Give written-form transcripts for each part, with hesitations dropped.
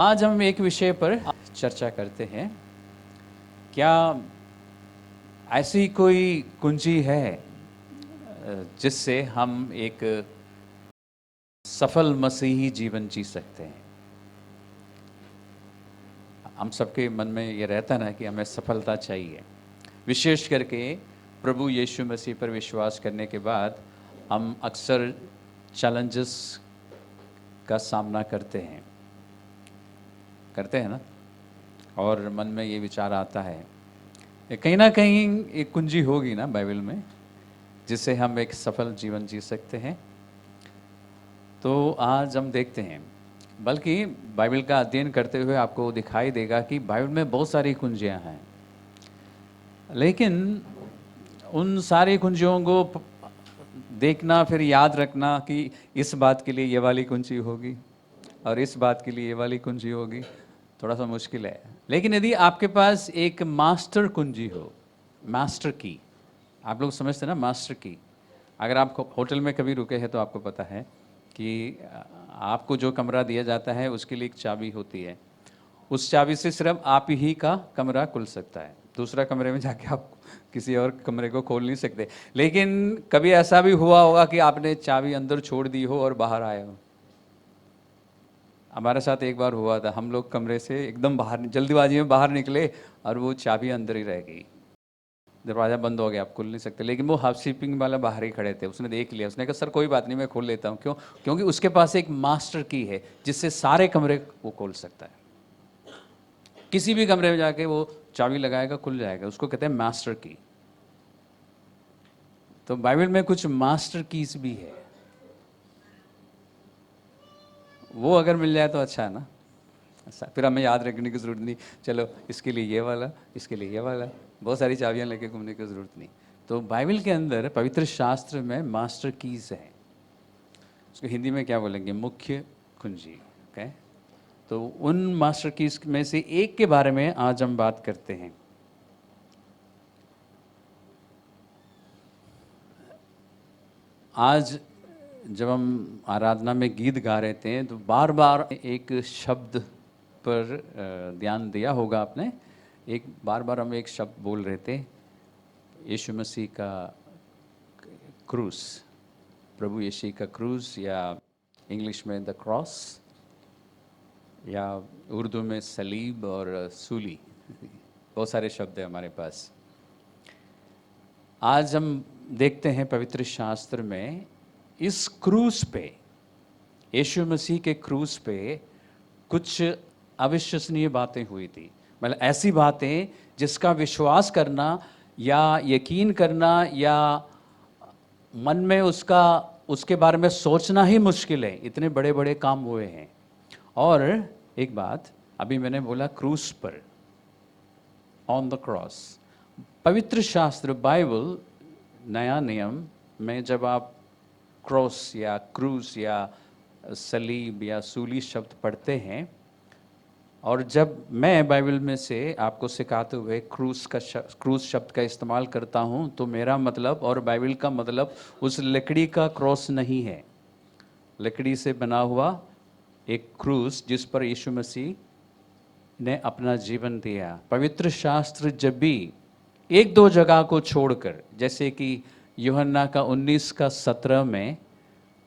आज हम एक विषय पर चर्चा करते हैं। क्या ऐसी कोई कुंजी है जिससे हम एक सफल मसीही जीवन जी सकते हैं? हम सबके मन में ये रहता ना कि हमें सफलता चाहिए, विशेष करके प्रभु यीशु मसीह पर विश्वास करने के बाद हम अक्सर चैलेंजेस का सामना करते हैं ना, और मन में ये विचार आता है कहीं ना कहीं एक कुंजी होगी ना बाइबल में जिससे हम एक सफल जीवन जी सकते हैं। तो आज हम देखते हैं, बल्कि बाइबल का अध्ययन करते हुए आपको दिखाई देगा कि बाइबल में बहुत सारी कुंजियां हैं, लेकिन उन सारी कुंजियों को देखना फिर याद रखना कि इस बात के लिए ये वाली कुंजी होगी और इस बात के लिए ये वाली कुंजी होगी, थोड़ा सा मुश्किल है। लेकिन यदि आपके पास एक मास्टर कुंजी हो, मास्टर की, आप लोग समझते हैं ना मास्टर की। अगर आप होटल में कभी रुके हैं तो आपको पता है कि आपको जो कमरा दिया जाता है उसके लिए एक चाबी होती है। उस चाबी से सिर्फ आप ही का कमरा खुल सकता है, दूसरा कमरे में जाके आप किसी और कमरे को खोल नहीं सकते। लेकिन कभी ऐसा भी हुआ होगा कि आपने चाबी अंदर छोड़ दी हो और बाहर आए हो। हमारे साथ एक बार हुआ था, हम लोग कमरे से एकदम बाहर जल्दीबाजी में बाहर निकले और वो चाबी अंदर ही रह गई, दरवाज़ा बंद हो गया, आप खोल नहीं सकते। लेकिन वो हाउस कीपिंग वाला बाहर ही खड़े थे, उसने देख लिया, उसने कहा सर कोई बात नहीं मैं खोल लेता हूँ। क्यों? क्योंकि उसके पास एक मास्टर की है जिससे सारे कमरे वो खोल सकता है। किसी भी कमरे में जाके वो चाबी लगाएगा, खुल जाएगा, उसको कहते हैं मास्टर की। तो बाइबल में कुछ मास्टर कीज भी है, वो अगर मिल जाए तो अच्छा है ना। फिर हमें याद रखने की ज़रूरत नहीं, चलो इसके लिए ये वाला, इसके लिए ये वाला, बहुत सारी चाबियां लेके घूमने की ज़रूरत नहीं। तो बाइबल के अंदर पवित्र शास्त्र में मास्टर कीज है, उसको हिंदी में क्या बोलेंगे, मुख्य कुंजी। ओके, तो उन मास्टर कीज में से एक के बारे में आज हम बात करते हैं। आज जब हम आराधना में गीत गा रहे थे तो बार बार एक शब्द पर ध्यान दिया होगा आपने। एक बार बार हम एक शब्द बोल रहे थे, यीशु मसीह का क्रूस, प्रभु यीशु का क्रूस, या इंग्लिश में द क्रॉस, या उर्दू में सलीब और सूली। बहुत सारे शब्द हैं हमारे पास। आज हम देखते हैं पवित्र शास्त्र में इस क्रूस पे, यीशु मसीह के क्रूस पे कुछ अविश्वसनीय बातें हुई थी। मतलब ऐसी बातें जिसका विश्वास करना या यकीन करना या मन में उसका उसके बारे में सोचना ही मुश्किल है, इतने बड़े बड़े काम हुए हैं। और एक बात, अभी मैंने बोला क्रूस पर, ऑन द क्रॉस। पवित्र शास्त्र बाइबल, नया नियम में जब आप क्रॉस या क्रूस या सलीब या सूली शब्द पढ़ते हैं, और जब मैं बाइबल में से आपको सिखाते हुए क्रूस शब्द का इस्तेमाल करता हूं, तो मेरा मतलब और बाइबल का मतलब उस लकड़ी का क्रॉस नहीं है, लकड़ी से बना हुआ एक क्रूस जिस पर यीशु मसीह ने अपना जीवन दिया। पवित्र शास्त्र जब भी एक दो जगह को छोड़कर, जैसे कि यूहन्ना का 19 का 17 में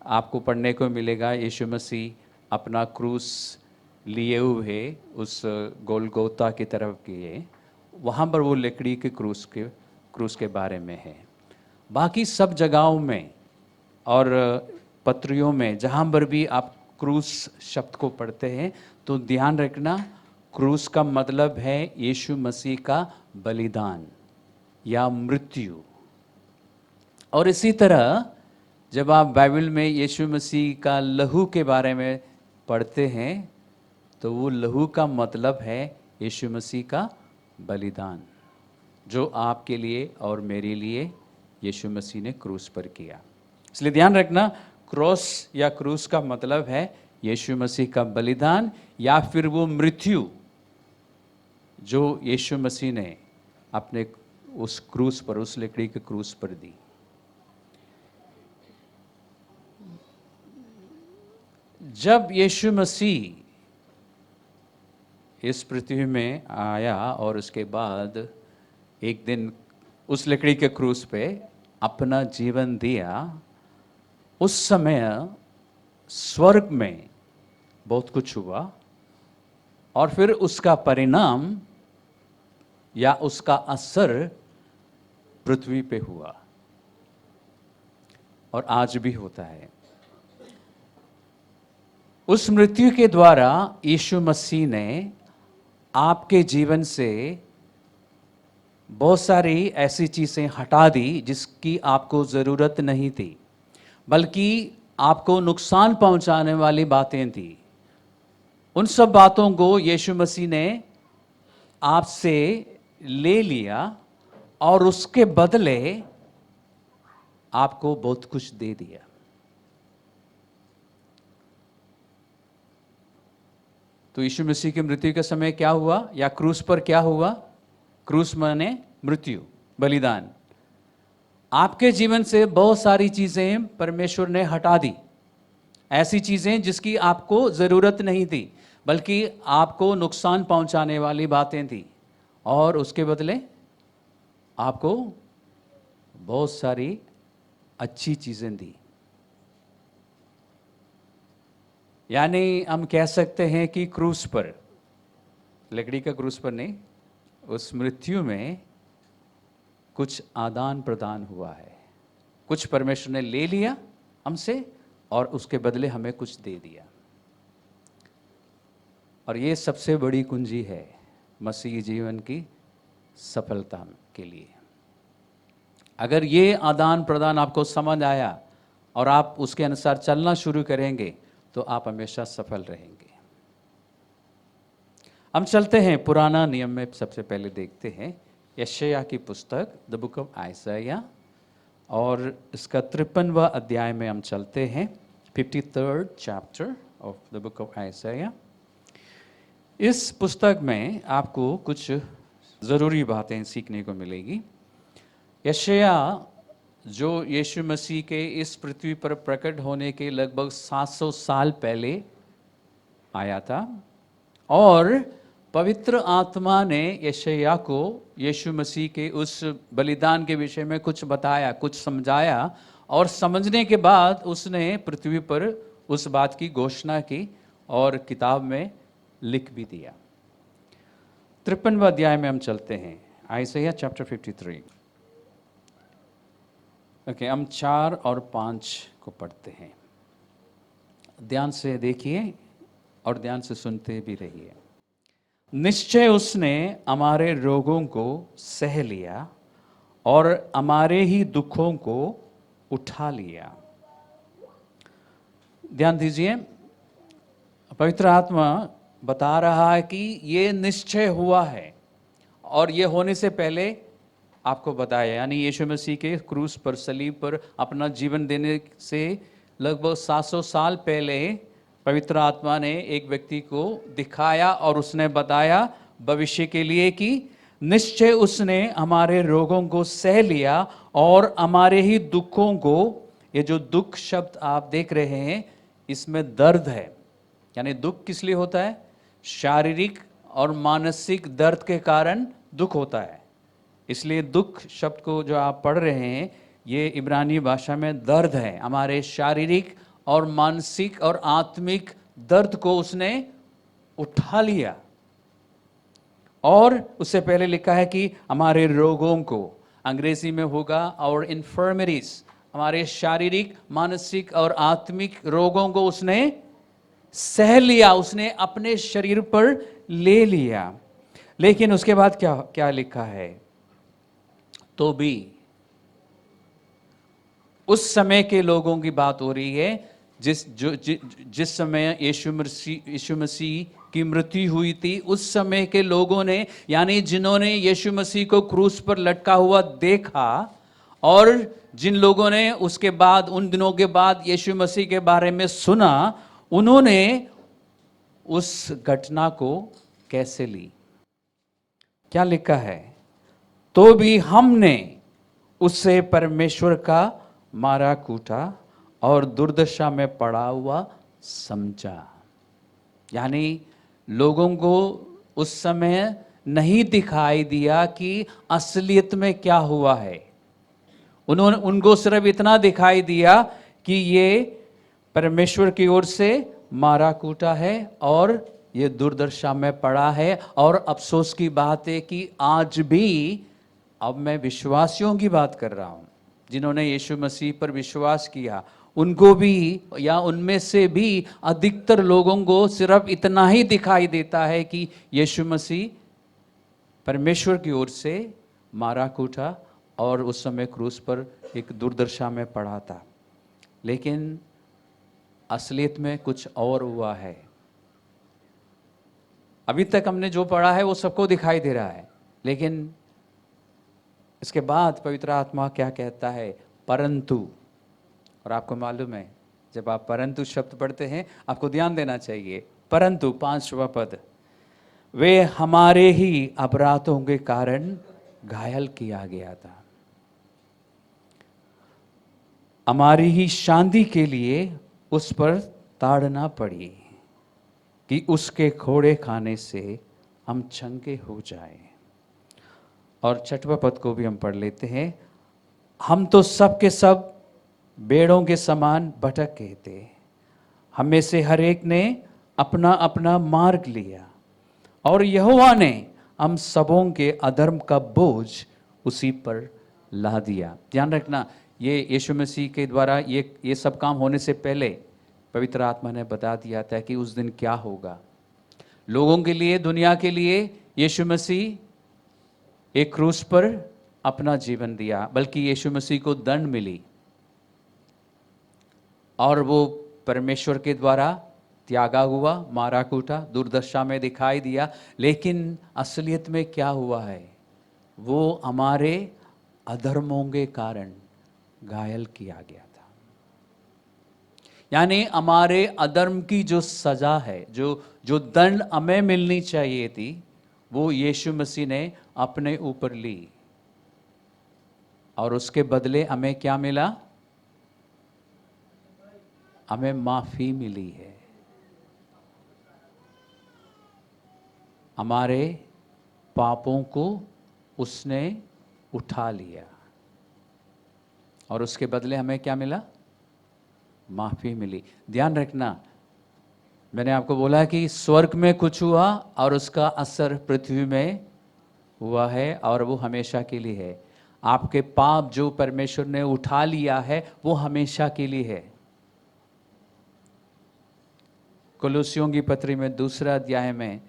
आपको पढ़ने को मिलेगा, यीशु मसीह अपना क्रूस लिए हुए उस गोलगोता की तरफ गए, वहाँ पर वो लकड़ी के क्रूस के बारे में है। बाकी सब जगहों में और पत्रियों में जहाँ पर भी आप क्रूस शब्द को पढ़ते हैं तो ध्यान रखना, क्रूस का मतलब है यीशु मसीह का बलिदान या मृत्यु। और इसी तरह जब आप बाइबल में यीशु मसीह का लहू के बारे में पढ़ते हैं तो वो लहू का मतलब है यीशु मसीह का बलिदान, जो आपके लिए और मेरे लिए यीशु मसीह ने क्रूस पर किया। इसलिए ध्यान रखना, क्रॉस या क्रूस का मतलब है यीशु मसीह का बलिदान या फिर वो मृत्यु जो यीशु मसीह ने अपने उस क्रूस पर, उस लकड़ी के क्रूस पर दी। जब यीशु मसीह इस पृथ्वी में आया और उसके बाद एक दिन उस लकड़ी के क्रूस पे अपना जीवन दिया, उस समय स्वर्ग में बहुत कुछ हुआ और फिर उसका परिणाम या उसका असर पृथ्वी पे हुआ और आज भी होता है। उस मृत्यु के द्वारा यीशु मसीह ने आपके जीवन से बहुत सारी ऐसी चीज़ें हटा दी जिसकी आपको ज़रूरत नहीं थी, बल्कि आपको नुकसान पहुंचाने वाली बातें थी। उन सब बातों को यीशु मसीह ने आपसे ले लिया और उसके बदले आपको बहुत कुछ दे दिया। तो यीशु मसीह की मृत्यु के समय क्या हुआ, या क्रूस पर क्या हुआ? क्रूस माने मृत्यु, बलिदान। आपके जीवन से बहुत सारी चीजें परमेश्वर ने हटा दी, ऐसी चीजें जिसकी आपको जरूरत नहीं थी, बल्कि आपको नुकसान पहुंचाने वाली बातें थी, और उसके बदले आपको बहुत सारी अच्छी चीजें दी। यानी हम कह सकते हैं कि क्रूस पर, लकड़ी का क्रूस पर नहीं, उस मृत्यु में कुछ आदान प्रदान हुआ है। कुछ परमेश्वर ने ले लिया हमसे और उसके बदले हमें कुछ दे दिया। और ये सबसे बड़ी कुंजी है मसीही जीवन की सफलता के लिए। अगर ये आदान प्रदान आपको समझ आया और आप उसके अनुसार चलना शुरू करेंगे तो आप हमेशा सफल रहेंगे। हम चलते हैं पुराना नियम में, सबसे पहले देखते हैं यशायाह की पुस्तक द बुक ऑफ आइसाया, और इसका 53वां अध्याय में हम चलते हैं, 53rd chapter of the book of Isaiah. इस पुस्तक में आपको कुछ ज़रूरी बातें सीखने को मिलेगी। यशायाह जो यीशु मसीह के इस पृथ्वी पर प्रकट होने के लगभग 700 साल पहले आया था, और पवित्र आत्मा ने यशायाह को यीशु मसीह के उस बलिदान के विषय में कुछ बताया, कुछ समझाया, और समझने के बाद उसने पृथ्वी पर उस बात की घोषणा की और किताब में लिख भी दिया। 53वां अध्याय में हम चलते हैं, आइसाया चैप्टर 53। ओके, हम 4 और 5 को पढ़ते हैं। ध्यान से देखिए और ध्यान से सुनते भी रहिए। निश्चय उसने हमारे रोगों को सह लिया और हमारे ही दुखों को उठा लिया। ध्यान दीजिए, पवित्र आत्मा बता रहा है कि ये निश्चय हुआ है, और ये होने से पहले आपको बताया, यानी यीशु मसीह के क्रूस पर, सलीब पर अपना जीवन देने से लगभग 700 साल पहले पवित्र आत्मा ने एक व्यक्ति को दिखाया और उसने बताया भविष्य के लिए कि निश्चय उसने हमारे रोगों को सह लिया और हमारे ही दुखों को। ये जो दुख शब्द आप देख रहे हैं, इसमें दर्द है। यानी दुख किस लिए होता है? शारीरिक और मानसिक दर्द के कारण दुख होता है। इसलिए दुख शब्द को जो आप पढ़ रहे हैं, ये इब्रानी भाषा में दर्द है। हमारे शारीरिक और मानसिक और आत्मिक दर्द को उसने उठा लिया। और उससे पहले लिखा है कि हमारे रोगों को, अंग्रेजी में होगा और इन्फर्मरीज, हमारे शारीरिक, मानसिक और आत्मिक रोगों को उसने सह लिया, उसने अपने शरीर पर ले लिया। लेकिन उसके बाद क्या क्या लिखा है? तो भी उस समय के लोगों की बात हो रही है जिस समय यीशु मसीह की मृत्यु हुई थी। उस समय के लोगों ने, यानी जिन्होंने यीशु मसीह को क्रूस पर लटका हुआ देखा, और जिन लोगों ने उसके बाद, उन दिनों के बाद यीशु मसीह के बारे में सुना, उन्होंने उस घटना को कैसे ली? क्या लिखा है? तो भी हमने उसे परमेश्वर का मारा कूटा और दुर्दशा में पड़ा हुआ समझा। यानी लोगों को उस समय नहीं दिखाई दिया कि असलियत में क्या हुआ है। उनको सिर्फ इतना दिखाई दिया कि ये परमेश्वर की ओर से मारा कूटा है और ये दुर्दशा में पड़ा है। और अफसोस की बात है कि आज भी, अब मैं विश्वासियों की बात कर रहा हूं जिन्होंने यीशु मसीह पर विश्वास किया, उनको भी या उनमें से भी अधिकतर लोगों को सिर्फ इतना ही दिखाई देता है कि यीशु मसीह परमेश्वर की ओर से मारा कूटा और उस समय क्रूस पर एक दुर्दशा में पड़ा था। लेकिन असलियत में कुछ और हुआ है। अभी तक हमने जो पढ़ा है वो सबको दिखाई दे रहा है, लेकिन इसके बाद पवित्र आत्मा क्या कहता है? परंतु। और आपको मालूम है, जब आप परंतु शब्द पढ़ते हैं आपको ध्यान देना चाहिए। परंतु 5वां पद, वे हमारे ही अपराधों के कारण घायल किया गया था, हमारी ही शांति के लिए उस पर ताड़ना पड़ी कि उसके खोड़े खाने से हम चंगे हो जाएं। और 6वां पद को भी हम पढ़ लेते हैं। हम तो सब के सब भेड़ों के समान भटक गए थे, हमें से हर एक ने अपना अपना मार्ग लिया, और यहोवा ने हम सबों के अधर्म का बोझ उसी पर ला दिया। ध्यान रखना, ये यीशु मसीह के द्वारा ये सब काम होने से पहले पवित्र आत्मा ने बता दिया था कि उस दिन क्या होगा। लोगों के लिए, दुनिया के लिए यीशु मसीह एक क्रूस पर अपना जीवन दिया, बल्कि यीशु मसीह को दंड मिली और वो परमेश्वर के द्वारा त्यागा हुआ, मारा कूटा, दुर्दशा में दिखाई दिया। लेकिन असलियत में क्या हुआ है? वो हमारे अधर्मों के कारण घायल किया गया था। यानी हमारे अधर्म की जो सजा है, जो दंड हमें मिलनी चाहिए थी, वो यीशु मसीह ने अपने ऊपर ली। और उसके बदले हमें क्या मिला? हमें माफी मिली है। हमारे पापों को उसने उठा लिया और उसके बदले हमें क्या मिला? माफी मिली। ध्यान रखना, मैंने आपको बोला कि स्वर्ग में कुछ हुआ और उसका असर पृथ्वी में हुआ है, और वो हमेशा के लिए है। आपके पाप जो परमेश्वर ने उठा लिया है वो हमेशा के लिए है। कुलुस्सियों की पत्री में 2 अध्याय में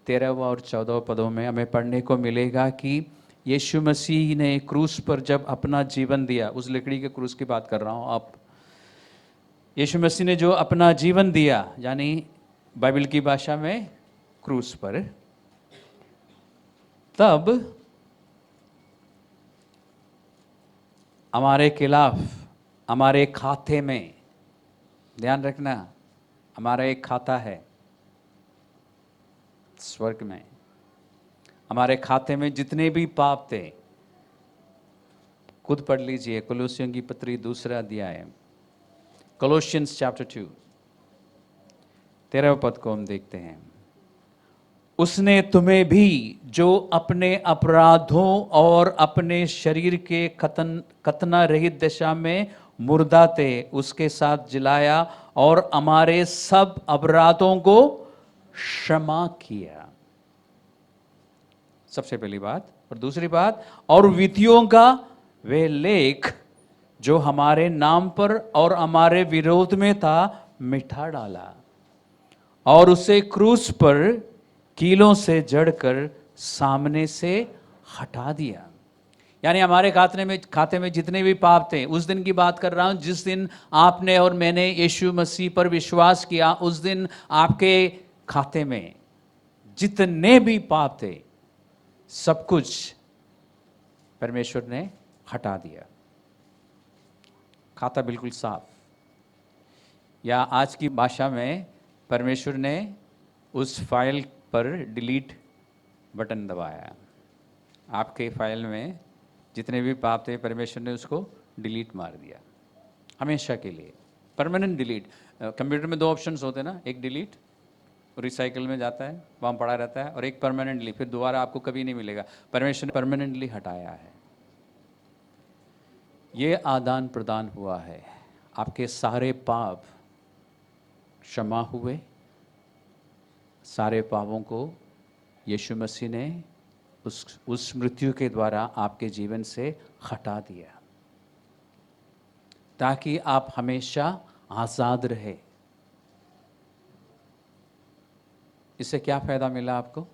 13 और 14 पदों में हमें पढ़ने को मिलेगा कि यीशु मसीह ने क्रूस पर जब अपना जीवन दिया, उस लकड़ी के क्रूस की बात कर रहा हूँ आप, यीशु मसीह ने जो अपना जीवन दिया, यानी बाइबल की भाषा में क्रूस पर, तब हमारे खिलाफ, हमारे खाते में, ध्यान रखना, हमारा एक खाता है स्वर्ग में, हमारे खाते में जितने भी पाप थे, खुद पढ़ लीजिए कुलुस्सियों की पत्री 2 अध्याय, कोलोशियंस चैप्टर 2 13वें पद को हम देखते हैं। उसने तुम्हें भी जो अपने अपराधों और अपने शरीर के खतना रहित दशा में मुर्दा थे उसके साथ जिलाया और हमारे सब अपराधों को क्षमा किया। सबसे पहली बात। और दूसरी बात, और विधियों का वे लेख जो हमारे नाम पर और हमारे विरोध में था मिटा डाला और उसे क्रूस पर कीलों से जड़कर सामने से हटा दिया। यानी हमारे खाते में जितने भी पाप थे, उस दिन की बात कर रहा हूं जिस दिन आपने और मैंने यीशु मसीह पर विश्वास किया, उस दिन आपके खाते में जितने भी पाप थे सब कुछ परमेश्वर ने हटा दिया। खाता बिल्कुल साफ। या आज की भाषा में परमेश्वर ने उस फाइल पर डिलीट बटन दबाया। आपके फाइल में जितने भी पाप थे परमेश्वर ने उसको डिलीट मार दिया हमेशा के लिए, परमानेंट डिलीट। कंप्यूटर में 2 ऑप्शंस होते हैं ना, एक डिलीट रिसाइकल में जाता है, वहाँ पड़ा रहता है, और एक परमानेंटली, फिर दोबारा आपको कभी नहीं मिलेगा। परमेश्वर ने परमानेंटली हटाया है। ये आदान प्रदान हुआ है। आपके सारे पाप क्षमा हुए, सारे पापों को यीशु मसीह ने उस मृत्यु के द्वारा आपके जीवन से हटा दिया, ताकि आप हमेशा आज़ाद रहे। इससे क्या फ़ायदा मिला आपको?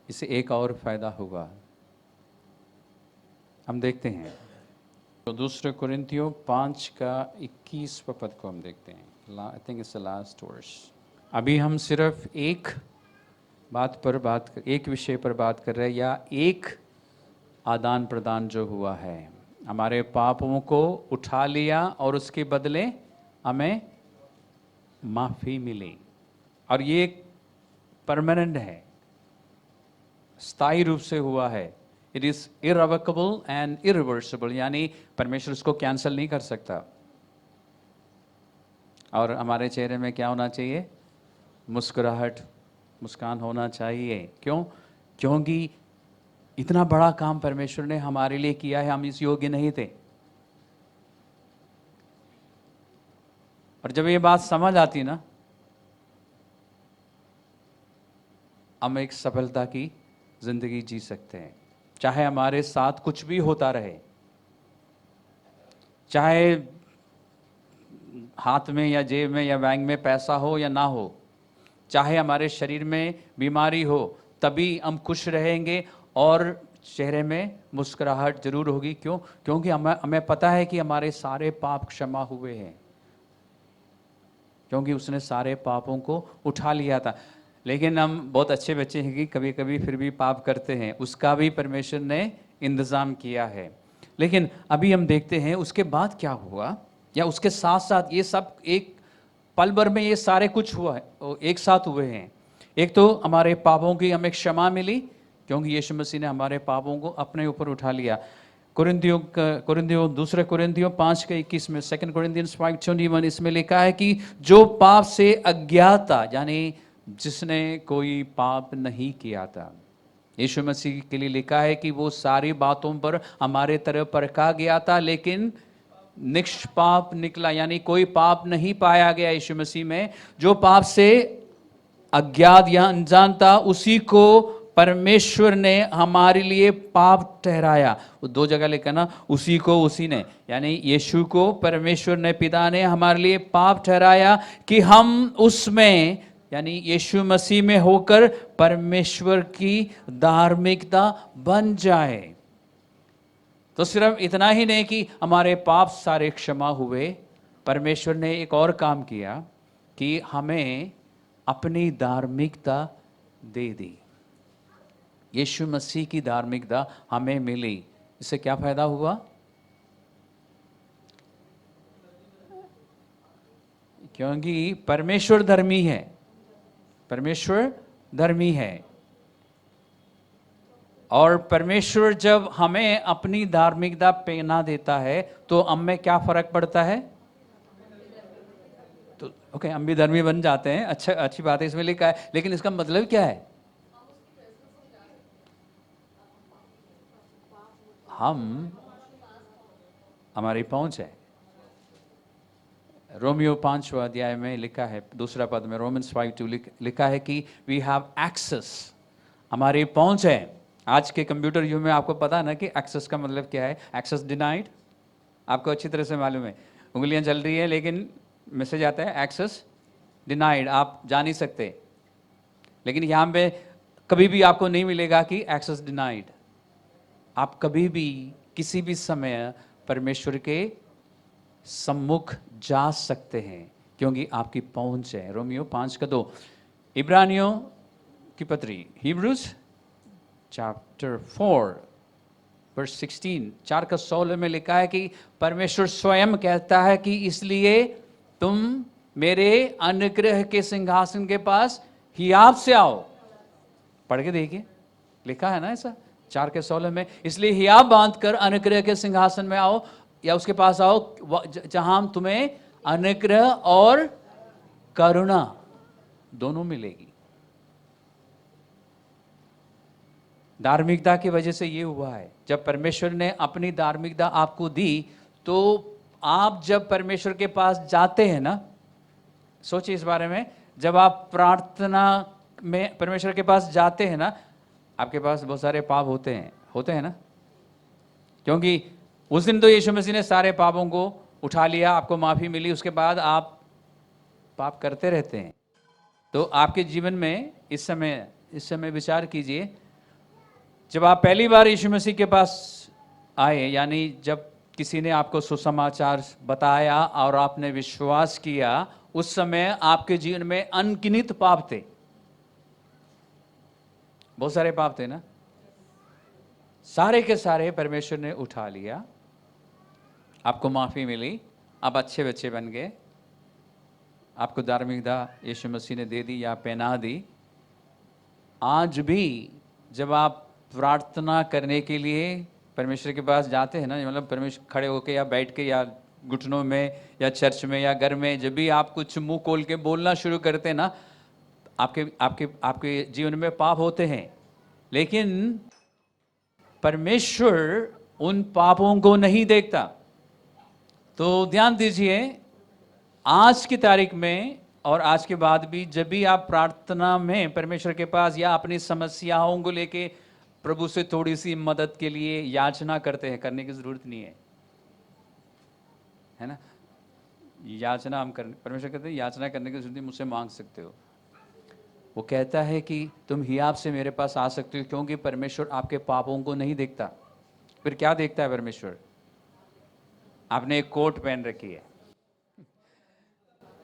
इससे एक और फ़ायदा होगा, हम देखते हैं। तो दूसरे कुरिन्थियों 5 का 21वां पद को हम देखते हैं। I think it's the last verse. अभी हम सिर्फ एक विषय पर बात कर रहे हैं, या एक आदान प्रदान जो हुआ है, हमारे पापों को उठा लिया और उसके बदले हमें माफ़ी मिली। और ये परमानेंट है, स्थायी रूप से हुआ है। It is irrevocable and irreversible, यानी परमेश्वर उसको कैंसिल नहीं कर सकता। और हमारे चेहरे में क्या होना चाहिए? मुस्कुराहट, मुस्कान होना चाहिए। क्यों? क्योंकि इतना बड़ा काम परमेश्वर ने हमारे लिए किया है, हम इस योग्य नहीं थे। और जब ये बात समझ आती ना, हम एक सफलता की जिंदगी जी सकते हैं। चाहे हमारे साथ कुछ भी होता रहे, चाहे हाथ में या जेब में या बैंक में पैसा हो या ना हो, चाहे हमारे शरीर में बीमारी हो, तभी हम खुश रहेंगे और चेहरे में मुस्कुराहट जरूर होगी। क्यों? क्योंकि हमें पता है कि हमारे सारे पाप क्षमा हुए हैं, क्योंकि उसने सारे पापों को उठा लिया था। लेकिन हम बहुत अच्छे बच्चे हैं कि कभी कभी फिर भी पाप करते हैं, उसका भी परमेश्वर ने इंतज़ाम किया है। लेकिन अभी हम देखते हैं उसके बाद क्या हुआ, या उसके साथ साथ ये सब एक पल भर में ये सारे कुछ हुआ है, एक साथ हुए हैं। एक तो हमारे पापों की हमें क्षमा मिली, क्योंकि यीशु मसीह ने हमारे पापों को अपने ऊपर उठा लिया। दूसरे कुरिन्थियों 5 के 21 में, 2 Corinthians 5:21, इसमें लिखा है कि जो पाप से अज्ञात था, यानी जिसने कोई पाप नहीं किया था, यीशु मसीह के लिए लिखा है कि वो सारी बातों पर हमारे तरफ परखा गया था, लेकिन निष्पाप निकला, यानी कोई पाप नहीं पाया गया यीशु मसीह में। जो पाप से अज्ञात या अनजान था, उसी को परमेश्वर ने हमारे लिए पाप ठहराया। वो 2 जगह लिखा ना, उसी को, उसी ने, यानी यीशु को परमेश्वर ने, पिता ने हमारे लिए पाप ठहराया कि हम उसमें, यानी यीशु मसीह में होकर परमेश्वर की धार्मिकता बन जाए। तो सिर्फ इतना ही नहीं कि हमारे पाप सारे क्षमा हुए, परमेश्वर ने एक और काम किया कि हमें अपनी धार्मिकता दे दी। यीशु मसीह की धार्मिकता हमें मिली। इससे क्या फायदा हुआ? क्योंकि परमेश्वर धर्मी है, परमेश्वर धर्मी है, और परमेश्वर जब हमें अपनी धार्मिकता पहना देता है तो हम में क्या फर्क पड़ता है? तो ओके, हम भी धर्मी बन जाते हैं, अच्छा, अच्छी बात है, इसमें लिखा है। लेकिन इसका मतलब क्या है? हमारी पहुंच है। रोमियो 5वां अध्याय में लिखा है, दूसरा पद में, Romans 5:2 लिखा है कि वी हैव एक्सेस, हमारी पहुंच है। आज के कंप्यूटर युग में आपको पता है ना कि एक्सेस का मतलब क्या है? एक्सेस डिनाइड, आपको अच्छी तरह से मालूम है। उंगलियां चल रही है लेकिन मैसेज आता है एक्सेस डिनाइड, आप जा नहीं सकते। लेकिन यहाँ पे कभी भी आपको नहीं मिलेगा कि एक्सेस डिनाइड। आप कभी भी किसी भी समय परमेश्वर के सम्मुख जा सकते हैं, क्योंकि आपकी पहुंच है। रोमियो 5:2, इब्रानियों की पत्री, Hebrews chapter 4 verse 16, 4:16 में लिखा है कि परमेश्वर स्वयं कहता है कि इसलिए तुम मेरे अनुग्रह के सिंहासन के पास हियाव से आओ। पढ़ के देखिए, लिखा है ना ऐसा। 4:16 में, इसलिए हियाव बांध कर अनुग्रह के सिंहासन में आओ, या उसके पास आओ जहां तुम्हें अनुग्रह और करुणा दोनों मिलेगी। धार्मिकता की वजह से ये हुआ है, जब परमेश्वर ने अपनी धार्मिकता आपको दी, तो आप जब परमेश्वर के पास जाते हैं ना, सोचिए इस बारे में, जब आप प्रार्थना में परमेश्वर के पास जाते हैं ना, आपके पास बहुत सारे पाप होते हैं ना, क्योंकि उस दिन तो यीशु मसीह ने सारे पापों को उठा लिया, आपको माफी मिली, उसके बाद आप पाप करते रहते हैं। तो आपके जीवन में इस समय विचार कीजिए, जब आप पहली बार यीशु मसीह के पास आए, यानी जब किसी ने आपको सुसमाचार बताया और आपने विश्वास किया, उस समय आपके जीवन में अनगिनत पाप थे, बहुत सारे पाप थे ना, सारे के सारे परमेश्वर ने उठा लिया, आपको माफी मिली, आप अच्छे बच्चे बन गए, आपको धार्मिकता यीशु मसीह ने दे दी या पहना दी। आज भी जब आप प्रार्थना करने के लिए परमेश्वर के पास जाते हैं ना, मतलब परमेश्वर खड़े होके या बैठ के या घुटनों में या चर्च में या घर में, जब भी आप कुछ मुंह खोल के बोलना शुरू करते हैं ना, आपके आपके आपके जीवन में पाप होते हैं, लेकिन परमेश्वर उन पापों को नहीं देखता। तो ध्यान दीजिए, आज की तारीख में और आज के बाद भी जब भी आप प्रार्थना में परमेश्वर के पास या अपनी समस्याओं को लेके प्रभु से थोड़ी सी मदद के लिए याचना करते हैं, करने की जरूरत नहीं है ना, याचना हम कर, परमेश्वर कहते हैं याचना करने की जरूरत नहीं, मुझसे मांग सकते हो। वो कहता है कि तुम हियाव से मेरे पास आ सकते हो, क्योंकि परमेश्वर आपके पापों को नहीं देखता। फिर क्या देखता है परमेश्वर? आपने एक कोट पहन रखी है,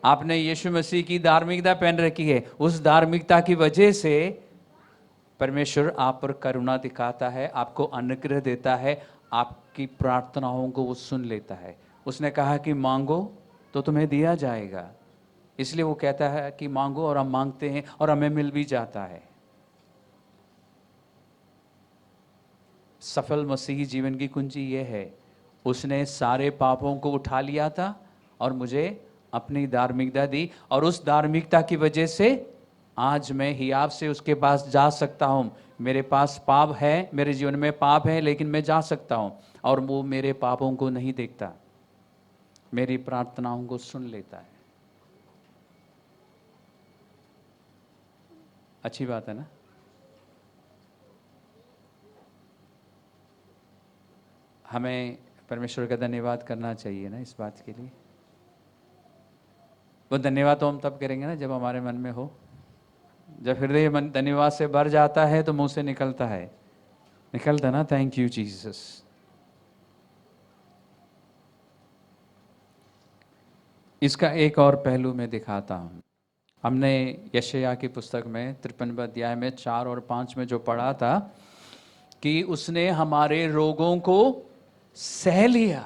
आपने यीशु मसीह की धार्मिकता पहन रखी है, उस धार्मिकता की वजह से परमेश्वर आप पर करुणा दिखाता है, आपको अनुग्रह देता है, आपकी प्रार्थनाओं को वो सुन लेता है। उसने कहा कि मांगो तो तुम्हें दिया जाएगा, इसलिए वो कहता है कि मांगो, और हम मांगते हैं और हमें मिल भी जाता है। सफल मसीही जीवन की कुंजी ये है, उसने सारे पापों को उठा लिया था और मुझे अपनी धार्मिकता दी, और उस धार्मिकता की वजह से आज मैं हियाव से उसके पास जा सकता हूँ। मेरे पास पाप है, मेरे जीवन में पाप है, लेकिन मैं जा सकता हूँ, और वो मेरे पापों को नहीं देखता, मेरी प्रार्थनाओं को सुन लेता है। अच्छी बात है ना? हमें परमेश्वर का धन्यवाद करना चाहिए ना इस बात के लिए। वो धन्यवाद तो हम तब करेंगे ना जब हमारे मन में हो, जब हृदय मन धन्यवाद से भर जाता है तो मुंह से निकलता ना, थैंक यू जीसस। इसका एक और पहलू मैं दिखाता हूं। हमने यशायाह की पुस्तक में 53वें अध्याय में 4 और 5 में जो पढ़ा था कि उसने हमारे रोगों को सह लिया।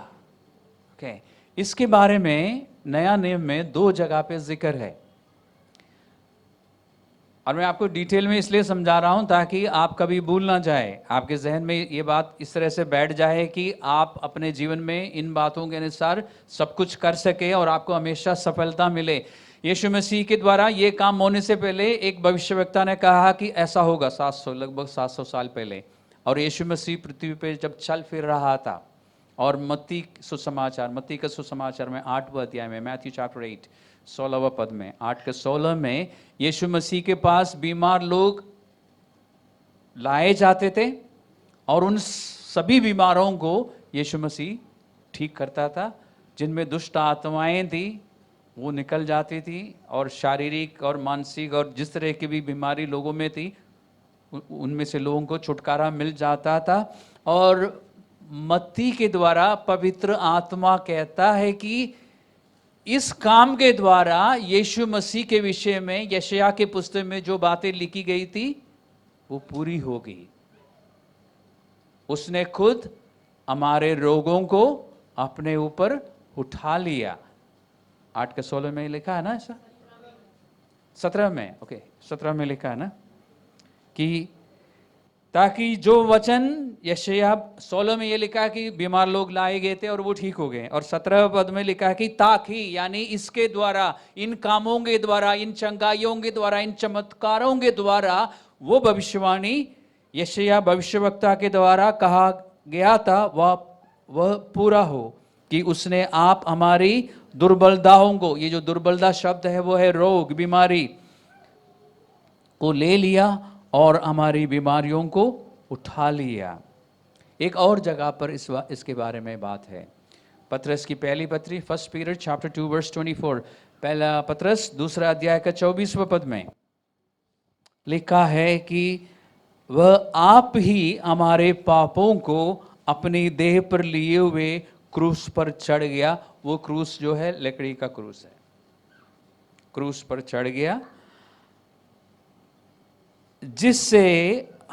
ओके, इसके बारे में नया नियम में 2 जगह पे जिक्र है, और मैं आपको डिटेल में इसलिए समझा रहा हूं ताकि आप कभी भूल ना जाए, आपके जहन में ये बात इस तरह से बैठ जाए कि आप अपने जीवन में इन बातों के अनुसार सब कुछ कर सके और आपको हमेशा सफलता मिले। यीशु मसीह के द्वारा ये काम होने से पहले एक भविष्यवक्ता ने कहा कि ऐसा होगा, लगभग 700 साल पहले, और यीशु मसीह पृथ्वी पे जब चल फिर रहा था, और मत्ती का सुसमाचार में 8वें अध्याय में, मैथ्यू चैप्टर 8 16वें पद में, 8 के 16 में, यीशु मसीह के पास बीमार लोग लाए जाते थे, और उन सभी बीमारों को यीशु मसीह ठीक करता था। जिनमें दुष्ट आत्माएं थी वो निकल जाती थी, और शारीरिक और मानसिक और जिस तरह की भी बीमारी लोगों में थी उनमें से लोगों को छुटकारा मिल जाता था। और मत्ती के द्वारा पवित्र आत्मा कहता है कि इस काम के द्वारा यीशु मसीह के विषय में यशायाह के पुस्तक में जो बातें लिखी गई थी वो पूरी हो गई। उसने खुद हमारे रोगों को अपने ऊपर उठा लिया। 8 के 16 में लिखा है ना, ऐसा 17 में, ओके 17 में लिखा है ना कि ताकि जो वचन यशायाह 16 में ये लिखा है कि बीमार लोग लाए गए थे और वो ठीक हो गए, और 17 पद में लिखा है कि ताकि, यानी इसके द्वारा, इन कामों के द्वारा, इन चंगाइयों के द्वारा, इन चमत्कारों के द्वारा वो भविष्यवाणी यशायाह भविष्यवक्ता के द्वारा कहा गया था वह पूरा हो, कि उसने आप हमारी दुर्बलताओं को, ये जो दुर्बलता शब्द है वो है रोग, बीमारी को ले लिया और हमारी बीमारियों को उठा लिया। एक और जगह पर इसके बारे में बात है। पतरस की पहली पत्री, फर्स्ट पीरियड चैप्टर 2 वर्स 24, पहला पतरस दूसरा अध्याय का 24वां पद में लिखा है कि वह आप ही हमारे पापों को अपनी देह पर लिए हुए क्रूस पर चढ़ गया। वो क्रूस जो है लकड़ी का क्रूस है, क्रूस पर चढ़ गया, जिससे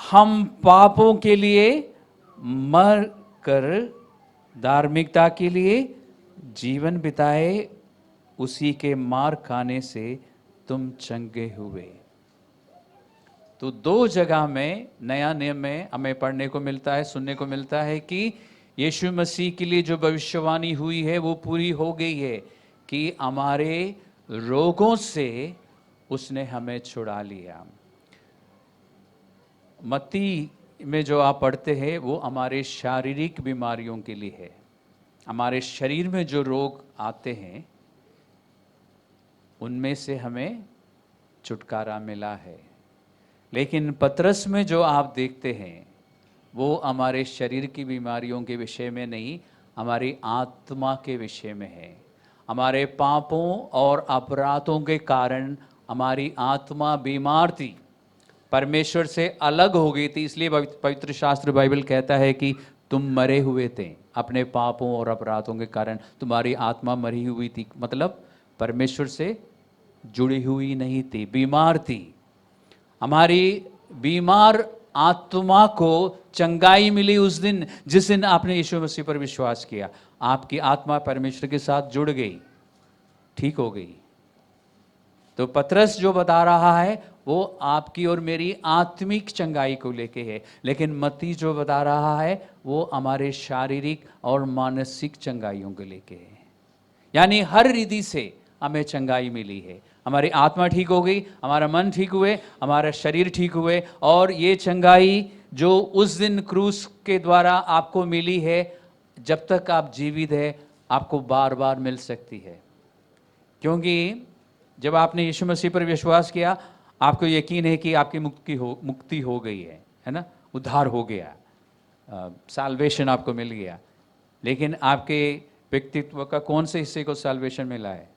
हम पापों के लिए मर कर धार्मिकता के लिए जीवन बिताए, उसी के मार खाने से तुम चंगे हुए। तो दो जगह में नया नियम में हमें पढ़ने को मिलता है, सुनने को मिलता है कि यीशु मसीह के लिए जो भविष्यवाणी हुई है वो पूरी हो गई है, कि हमारे रोगों से उसने हमें छुड़ा लिया। मत्ती में जो आप पढ़ते हैं वो हमारे शारीरिक बीमारियों के लिए है, हमारे शरीर में जो रोग आते हैं उनमें से हमें छुटकारा मिला है। लेकिन पतरस में जो आप देखते हैं वो हमारे शरीर की बीमारियों के विषय में नहीं, हमारी आत्मा के विषय में है। हमारे पापों और अपराधों के कारण हमारी आत्मा बीमार थी, परमेश्वर से अलग हो गई थी। इसलिए पवित्र शास्त्र बाइबल कहता है कि तुम मरे हुए थे, अपने पापों और अपराधों के कारण तुम्हारी आत्मा मरी हुई थी, मतलब परमेश्वर से जुड़ी हुई नहीं थी, बीमार थी। हमारी बीमार आत्मा को चंगाई मिली उस दिन जिस दिन आपने यीशु मसीह पर विश्वास किया। आपकी आत्मा परमेश्वर के साथ जुड़ गई, ठीक हो गई। तो पतरस जो बता रहा है वो आपकी और मेरी आत्मिक चंगाई को लेके है, लेकिन मत्ती जो बता रहा है वो हमारे शारीरिक और मानसिक चंगाइयों को लेके है। यानी हर रीति से हमें चंगाई मिली है। हमारी आत्मा ठीक हो गई, हमारा मन ठीक हुए, हमारा शरीर ठीक हुए, और ये चंगाई जो उस दिन क्रूस के द्वारा आपको मिली है, जब तक आप जीवित है आपको बार बार मिल सकती है। क्योंकि जब आपने यीशु मसीह पर विश्वास किया, आपको यकीन है कि आपकी मुक्ति हो गई है ना, उद्धार हो गया, साल्वेशन आपको मिल गया। लेकिन आपके व्यक्तित्व का कौन से हिस्से को साल्वेशन मिला है?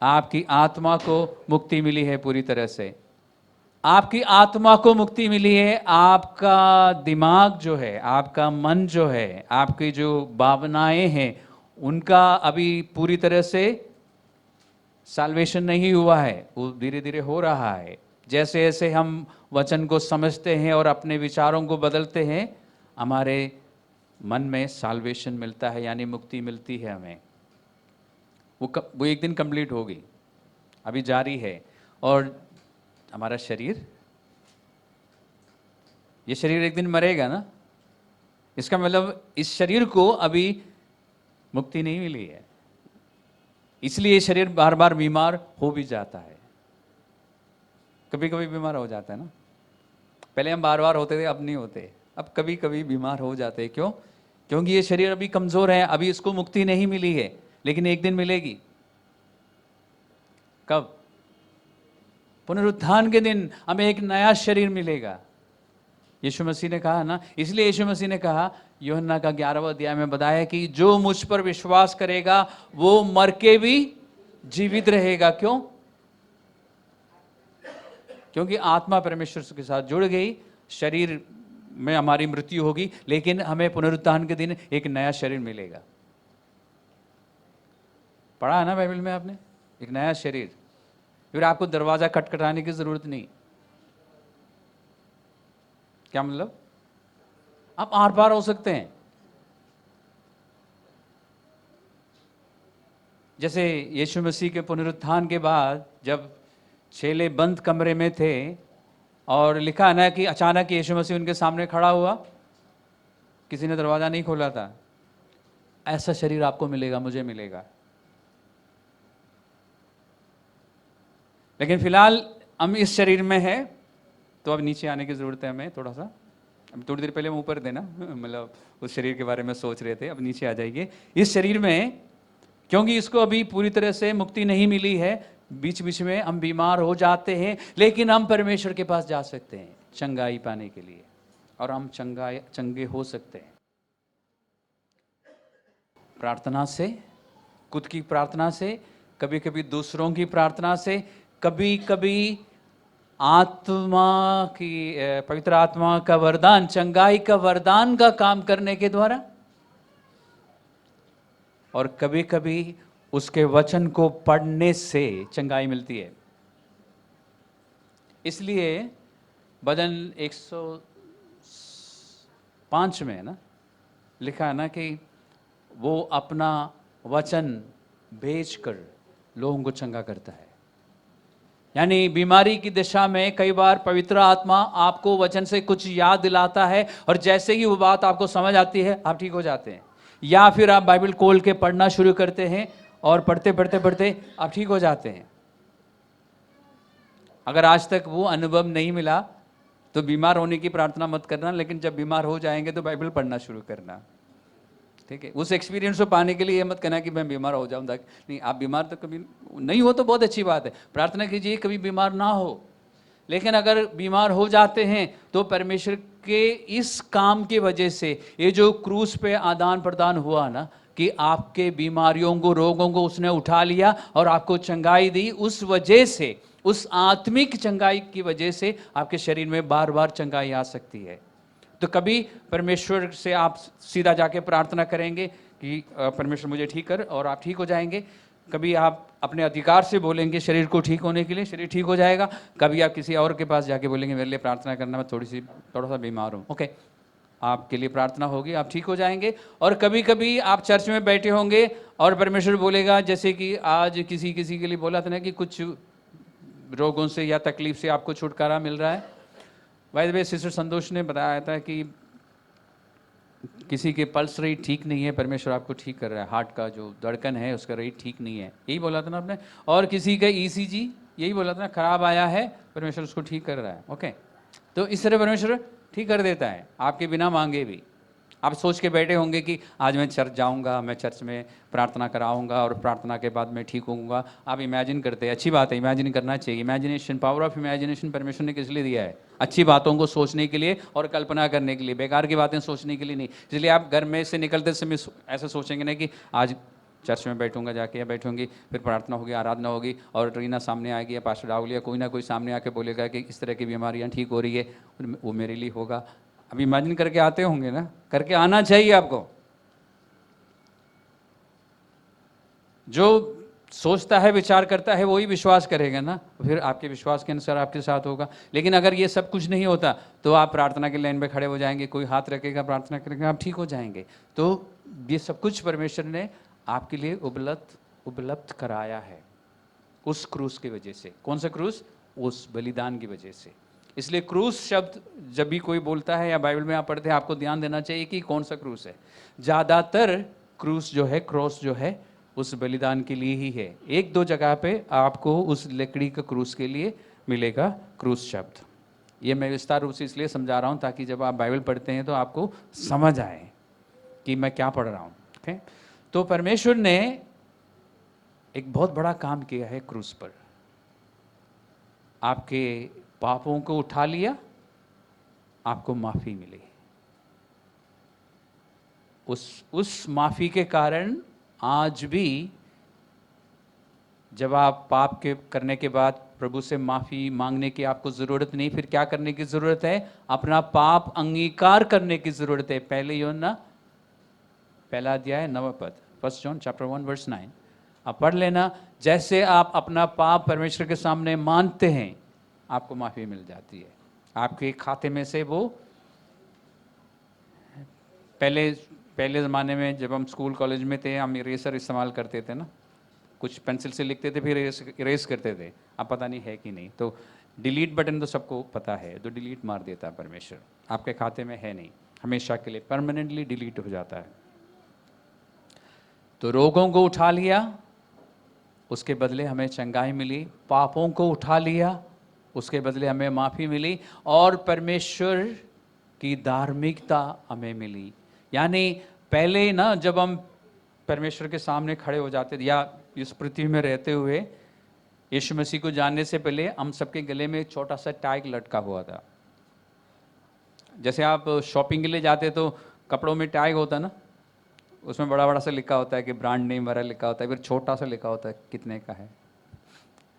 आपकी आत्मा को मुक्ति मिली है पूरी तरह से। आपकी आत्मा को मुक्ति मिली है। आपका दिमाग जो है, आपका मन जो है, आपकी जो भावनाएं हैं, उनका अभी पूरी तरह से साल्वेशन नहीं हुआ है, वो धीरे धीरे हो रहा है। जैसे जैसे हम वचन को समझते हैं और अपने विचारों को बदलते हैं, हमारे मन में साल्वेशन मिलता है, यानी मुक्ति मिलती है हमें। वो एक दिन कंप्लीट होगी, अभी जारी है। और हमारा शरीर, ये शरीर एक दिन मरेगा ना, इसका मतलब इस शरीर को अभी मुक्ति नहीं मिली है, इसलिए ये शरीर बार बार बीमार हो भी जाता है। कभी कभी बीमार हो जाता है ना, पहले हम बार बार होते थे, अब नहीं होते, अब कभी कभी बीमार हो जाते हैं। क्यों? क्योंकि ये शरीर अभी कमजोर है, अभी इसको मुक्ति नहीं मिली है, लेकिन एक दिन मिलेगी। कब? पुनरुत्थान के दिन हमें एक नया शरीर मिलेगा। यीशु मसीह ने कहा ना, इसलिए यीशु मसीह ने कहा, यूहन्ना का 11वां अध्याय में बताया कि जो मुझ पर विश्वास करेगा वो मर के भी जीवित रहेगा। क्यों? क्योंकि आत्मा परमेश्वर के साथ जुड़ गई, शरीर में हमारी मृत्यु होगी, लेकिन हमें पुनरुत्थान के दिन एक नया शरीर मिलेगा। पढ़ा है ना बाइबल में आपने, एक नया शरीर। फिर आपको दरवाजा खटखटाने की जरूरत नहीं। क्या मतलब? आप आर पार हो सकते हैं। जैसे यीशु मसीह के पुनरुत्थान के बाद जब चेले बंद कमरे में थे, और लिखा है ना कि अचानक यीशु मसीह उनके सामने खड़ा हुआ, किसी ने दरवाज़ा नहीं खोला था। ऐसा शरीर आपको मिलेगा, मुझे मिलेगा। लेकिन फिलहाल हम इस शरीर में है, तो अब नीचे आने की ज़रूरत है हमें थोड़ा सा। अब थोड़ी देर पहले हम ऊपर थे ना, मतलब उस शरीर के बारे में सोच रहे थे, अब नीचे आ जाइए। इस शरीर में, क्योंकि इसको अभी पूरी तरह से मुक्ति नहीं मिली है, बीच बीच में हम बीमार हो जाते हैं, लेकिन हम परमेश्वर के पास जा सकते हैं चंगाई पाने के लिए, और हम चंगे हो सकते हैं प्रार्थना से, खुद की प्रार्थना से, कभी कभी दूसरों की प्रार्थना से, कभी कभी आत्मा की पवित्र आत्मा का वरदान, चंगाई का वरदान का काम करने के द्वारा, और कभी कभी उसके वचन को पढ़ने से चंगाई मिलती है। इसलिए भजन 105 में है ना, लिखा है ना कि वो अपना वचन भेजकर लोगों को चंगा करता है। यानी बीमारी की दिशा में कई बार पवित्र आत्मा आपको वचन से कुछ याद दिलाता है, और जैसे ही वो बात आपको समझ आती है, आप ठीक हो जाते हैं। या फिर आप बाइबल खोल के पढ़ना शुरू करते हैं, और पढ़ते पढ़ते पढ़ते आप ठीक हो जाते हैं। अगर आज तक वो अनुभव नहीं मिला तो बीमार होने की प्रार्थना मत करना, लेकिन जब बीमार हो जाएंगे तो बाइबल पढ़ना शुरू करना, ठीक है। उस एक्सपीरियंस को पाने के लिए ये मत कहना कि मैं बीमार हो जाऊँ, नहीं, आप बीमार तो कभी नहीं हो तो बहुत अच्छी बात है, प्रार्थना कीजिए कभी बीमार ना हो। लेकिन अगर बीमार हो जाते हैं तो परमेश्वर के इस काम की वजह से, ये जो क्रूस पे आदान प्रदान हुआ ना, कि आपके बीमारियों को, रोगों को उसने उठा लिया और आपको चंगाई दी, उस वजह से, उस आत्मिक चंगाई की वजह से आपके शरीर में बार बार चंगाई आ सकती है। तो कभी परमेश्वर से आप सीधा जाके प्रार्थना करेंगे कि परमेश्वर मुझे ठीक कर, और आप ठीक हो जाएंगे। कभी आप अपने अधिकार से बोलेंगे शरीर को ठीक होने के लिए, शरीर ठीक हो जाएगा। कभी आप किसी और के पास जाके बोलेंगे मेरे लिए प्रार्थना करना, मैं थोड़ा सा बीमार हूँ, ओके, आपके लिए प्रार्थना होगी, आप ठीक हो जाएंगे। और कभी कभी आप चर्च में बैठे होंगे और परमेश्वर बोलेगा, जैसे कि आज किसी के लिए बोला था ना कि कुछ रोगों से या तकलीफ से आपको छुटकारा मिल रहा है। बाय द वे, सिस्टर संतोष ने बताया था कि किसी के पल्स रेट ठीक नहीं है, परमेश्वर आपको ठीक कर रहा है, हार्ट का जो धड़कन है उसका रेट ठीक नहीं है, यही बोला था ना आपने। और किसी का ईसीजी, यही बोला था ना, खराब आया है, परमेश्वर उसको ठीक कर रहा है, ओके। तो इस तरह परमेश्वर ठीक कर देता है आपके बिना मांगे भी। आप सोच के बैठे होंगे कि आज मैं चर्च जाऊंगा, मैं चर्च में प्रार्थना कराऊंगा और प्रार्थना के बाद मैं ठीक होऊंगा। आप इमेजिन करते हैं, अच्छी बात है, इमेजिन करना चाहिए। इमेजिनेशन, पावर ऑफ इमेजिनेशन परमेश्वर ने किस लिए दिया है? अच्छी बातों को सोचने के लिए और कल्पना करने के लिए, बेकार की बातें सोचने के लिए नहीं। इसलिए आप घर में से निकलते समय ऐसा सोचेंगे ना कि आज चर्च में बैठूंगा जाके, या बैठूंगी, फिर प्रार्थना होगी, आराधना होगी, और रीना सामने आएगी या पास्टर राहुल या कोई ना कोई सामने आके बोलेगा कि इस तरह की बीमारियां ठीक हो रही है, वो मेरे लिए होगा। अब इमेजिन करके आते होंगे ना, करके आना चाहिए आपको। जो सोचता है, विचार करता है, वही विश्वास करेगा ना, फिर आपके विश्वास के अनुसार आपके साथ होगा। लेकिन अगर ये सब कुछ नहीं होता तो आप प्रार्थना के लाइन में खड़े हो जाएंगे, कोई हाथ रखेगा, प्रार्थना करेगा, आप ठीक हो जाएंगे। तो ये सब कुछ परमेश्वर ने आपके लिए उपलब्ध कराया है उस क्रूस की वजह से। कौन सा क्रूस? उस बलिदान की वजह से। इसलिए क्रूस शब्द जब भी कोई बोलता है या बाइबल में आप पढ़ते हैं, आपको ध्यान देना चाहिए कि कौन सा क्रूस है। ज़्यादातर क्रूस जो है, क्रॉस जो है, उस बलिदान के लिए ही है। एक दो जगह पे आपको उस लकड़ी का क्रूस के लिए मिलेगा क्रूस शब्द। ये मैं विस्तार रूप से इसलिए समझा रहा हूँ ताकि जब आप बाइबल पढ़ते हैं तो आपको समझ आए कि मैं क्या पढ़ रहा हूँ, ओके। तो परमेश्वर ने एक बहुत बड़ा काम किया है क्रूस पर। आपके पापों को उठा लिया, आपको माफी मिली। उस माफी के कारण आज भी जब आप पाप के करने के बाद प्रभु से माफी मांगने की आपको जरूरत नहीं, फिर क्या करने की जरूरत है? अपना पाप अंगीकार करने की जरूरत है। पहले यूहन्ना पहला अध्याय 9वां पद, 1 जॉन चैप्टर 1 वर्स 9, आप पढ़ लेना। जैसे आप अपना पाप परमेश्वर के सामने मानते हैं, आपको माफी मिल जाती है। आपके खाते में से वो, पहले ज़माने में जब हम स्कूल कॉलेज में थे, हम इरेजर इस्तेमाल करते थे ना, कुछ पेंसिल से लिखते थे फिर इरेज करते थे। अब पता नहीं है कि नहीं, तो डिलीट बटन तो सबको पता है, तो डिलीट मार देता है परमेश्वर, आपके खाते में है नहीं, हमेशा के लिए परमानेंटली डिलीट हो जाता है। तो रोगों को उठा लिया, उसके बदले हमें चंगाई मिली, पापों को उठा लिया, उसके बदले हमें माफ़ी मिली, और परमेश्वर की धार्मिकता हमें मिली। यानी पहले ना जब हम परमेश्वर के सामने खड़े हो जाते थे, या इस पृथ्वी में रहते हुए यीशु मसीह को जानने से पहले हम सबके गले में एक छोटा सा टैग लटका हुआ था। जैसे आप शॉपिंग के लिए जाते तो कपड़ों में टैग होता ना, उसमें बड़ा बड़ा सा लिखा होता है कि ब्रांड नेम वगैरह लिखा होता है, फिर छोटा सा लिखा होता है कितने का है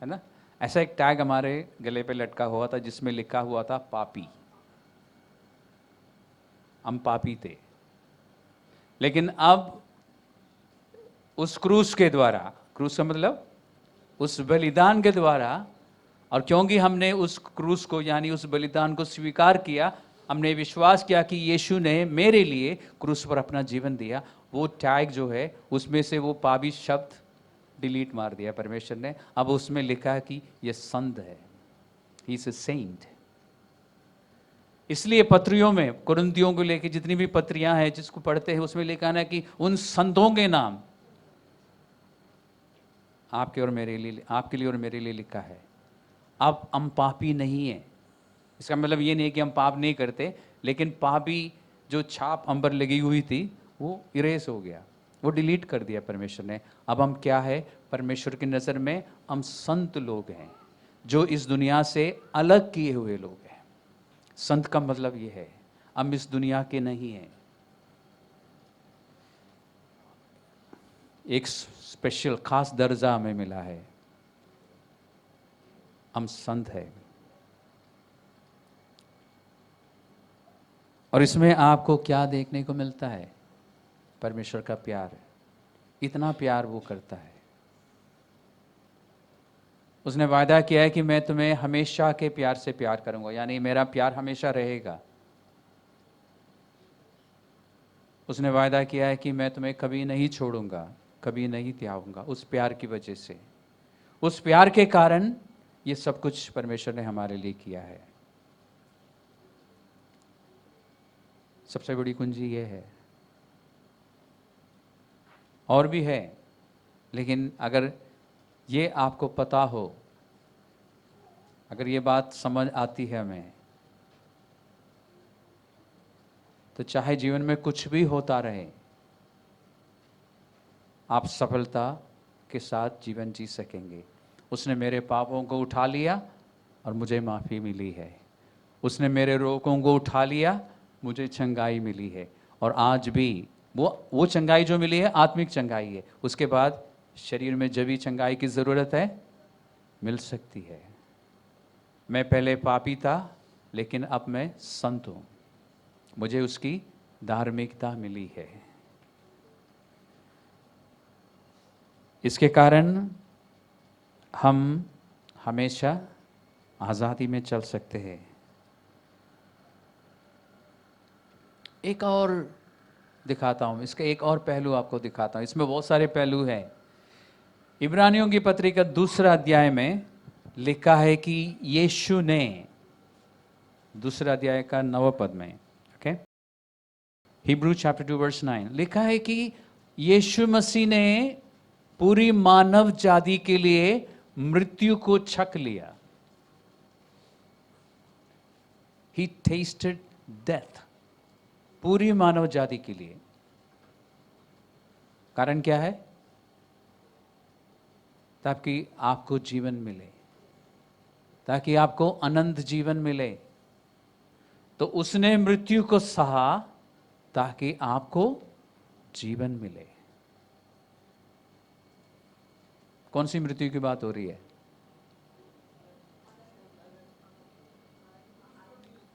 ना। ऐसा एक टैग हमारे गले पे लटका हुआ था जिसमें लिखा हुआ था पापी। हम पापी थे, लेकिन अब उस क्रूस के द्वारा, क्रूस का मतलब उस बलिदान के द्वारा, और क्योंकि हमने उस क्रूस को यानी उस बलिदान को स्वीकार किया, हमने विश्वास किया कि यीशु ने मेरे लिए क्रूस पर अपना जीवन दिया, वो टैग जो है उसमें से वो पापी शब्द डिलीट मार दिया परमेश्वर ने। अब उसमें लिखा है कि ये संत है, ही इज ए सेंट। इसलिए पत्रियों में कुरिन्थियों को लेकर जितनी भी पत्रियां हैं जिसको पढ़ते हैं उसमें लिखा है कि उन संतों के नाम आपके और मेरे लिए, आपके लिए और मेरे लिए लिखा है। अब हम पापी नहीं हैं, इसका मतलब ये नहीं कि हम पाप नहीं करते, लेकिन पापी जो छाप हम पर लगी हुई थी वो इरेज हो गया, वो डिलीट कर दिया परमेश्वर ने। अब हम क्या है, परमेश्वर की नज़र में हम संत लोग हैं, जो इस दुनिया से अलग किए हुए लोग हैं। संत का मतलब ये है हम इस दुनिया के नहीं हैं, एक स्पेशल खास दर्जा हमें मिला है, हम संत हैं। और इसमें आपको क्या देखने को मिलता है? परमेश्वर का प्यार, इतना प्यार वो करता है। उसने वादा किया है कि मैं तुम्हें हमेशा के प्यार से प्यार करूंगा, यानी मेरा प्यार हमेशा रहेगा। उसने वादा किया है कि मैं तुम्हें कभी नहीं छोड़ूंगा, कभी नहीं त्यागूंगा। उस प्यार की वजह से, उस प्यार के कारण ये सब कुछ परमेश्वर ने हमारे लिए किया है। सबसे बड़ी कुंजी ये है, और भी है, लेकिन अगर ये आपको पता हो, अगर ये बात समझ आती है हमें, तो चाहे जीवन में कुछ भी होता रहे, आप सफलता के साथ जीवन जी सकेंगे। उसने मेरे पापों को उठा लिया और मुझे माफ़ी मिली है। उसने मेरे रोगों को उठा लिया, मुझे चंगाई मिली है। और आज भी वो चंगाई जो मिली है आत्मिक चंगाई है। उसके बाद शरीर में जब भी चंगाई की ज़रूरत है मिल सकती है। मैं पहले पापी था, लेकिन अब मैं संत हूँ, मुझे उसकी धार्मिकता मिली है। इसके कारण हम हमेशा आज़ादी में चल सकते हैं। एक और दिखाता हूँ, इसका एक और पहलू आपको दिखाता हूँ। इसमें बहुत सारे पहलू हैं। इब्रानियों की पत्री का 2 अध्याय में लिखा है कि यीशु ने, 2 अध्याय का 9 पद में, ओके, हिब्रू चैप्टर 2 वर्स 9 लिखा है कि यीशु मसीह ने पूरी मानव जाति के लिए मृत्यु को छक लिया। He tasted death, पूरी मानव जाति के लिए। कारण क्या है? ताकि आपको जीवन मिले, ताकि आपको अनंत जीवन मिले। तो उसने मृत्यु को सहा ताकि आपको जीवन मिले। कौन सी मृत्यु की बात हो रही है?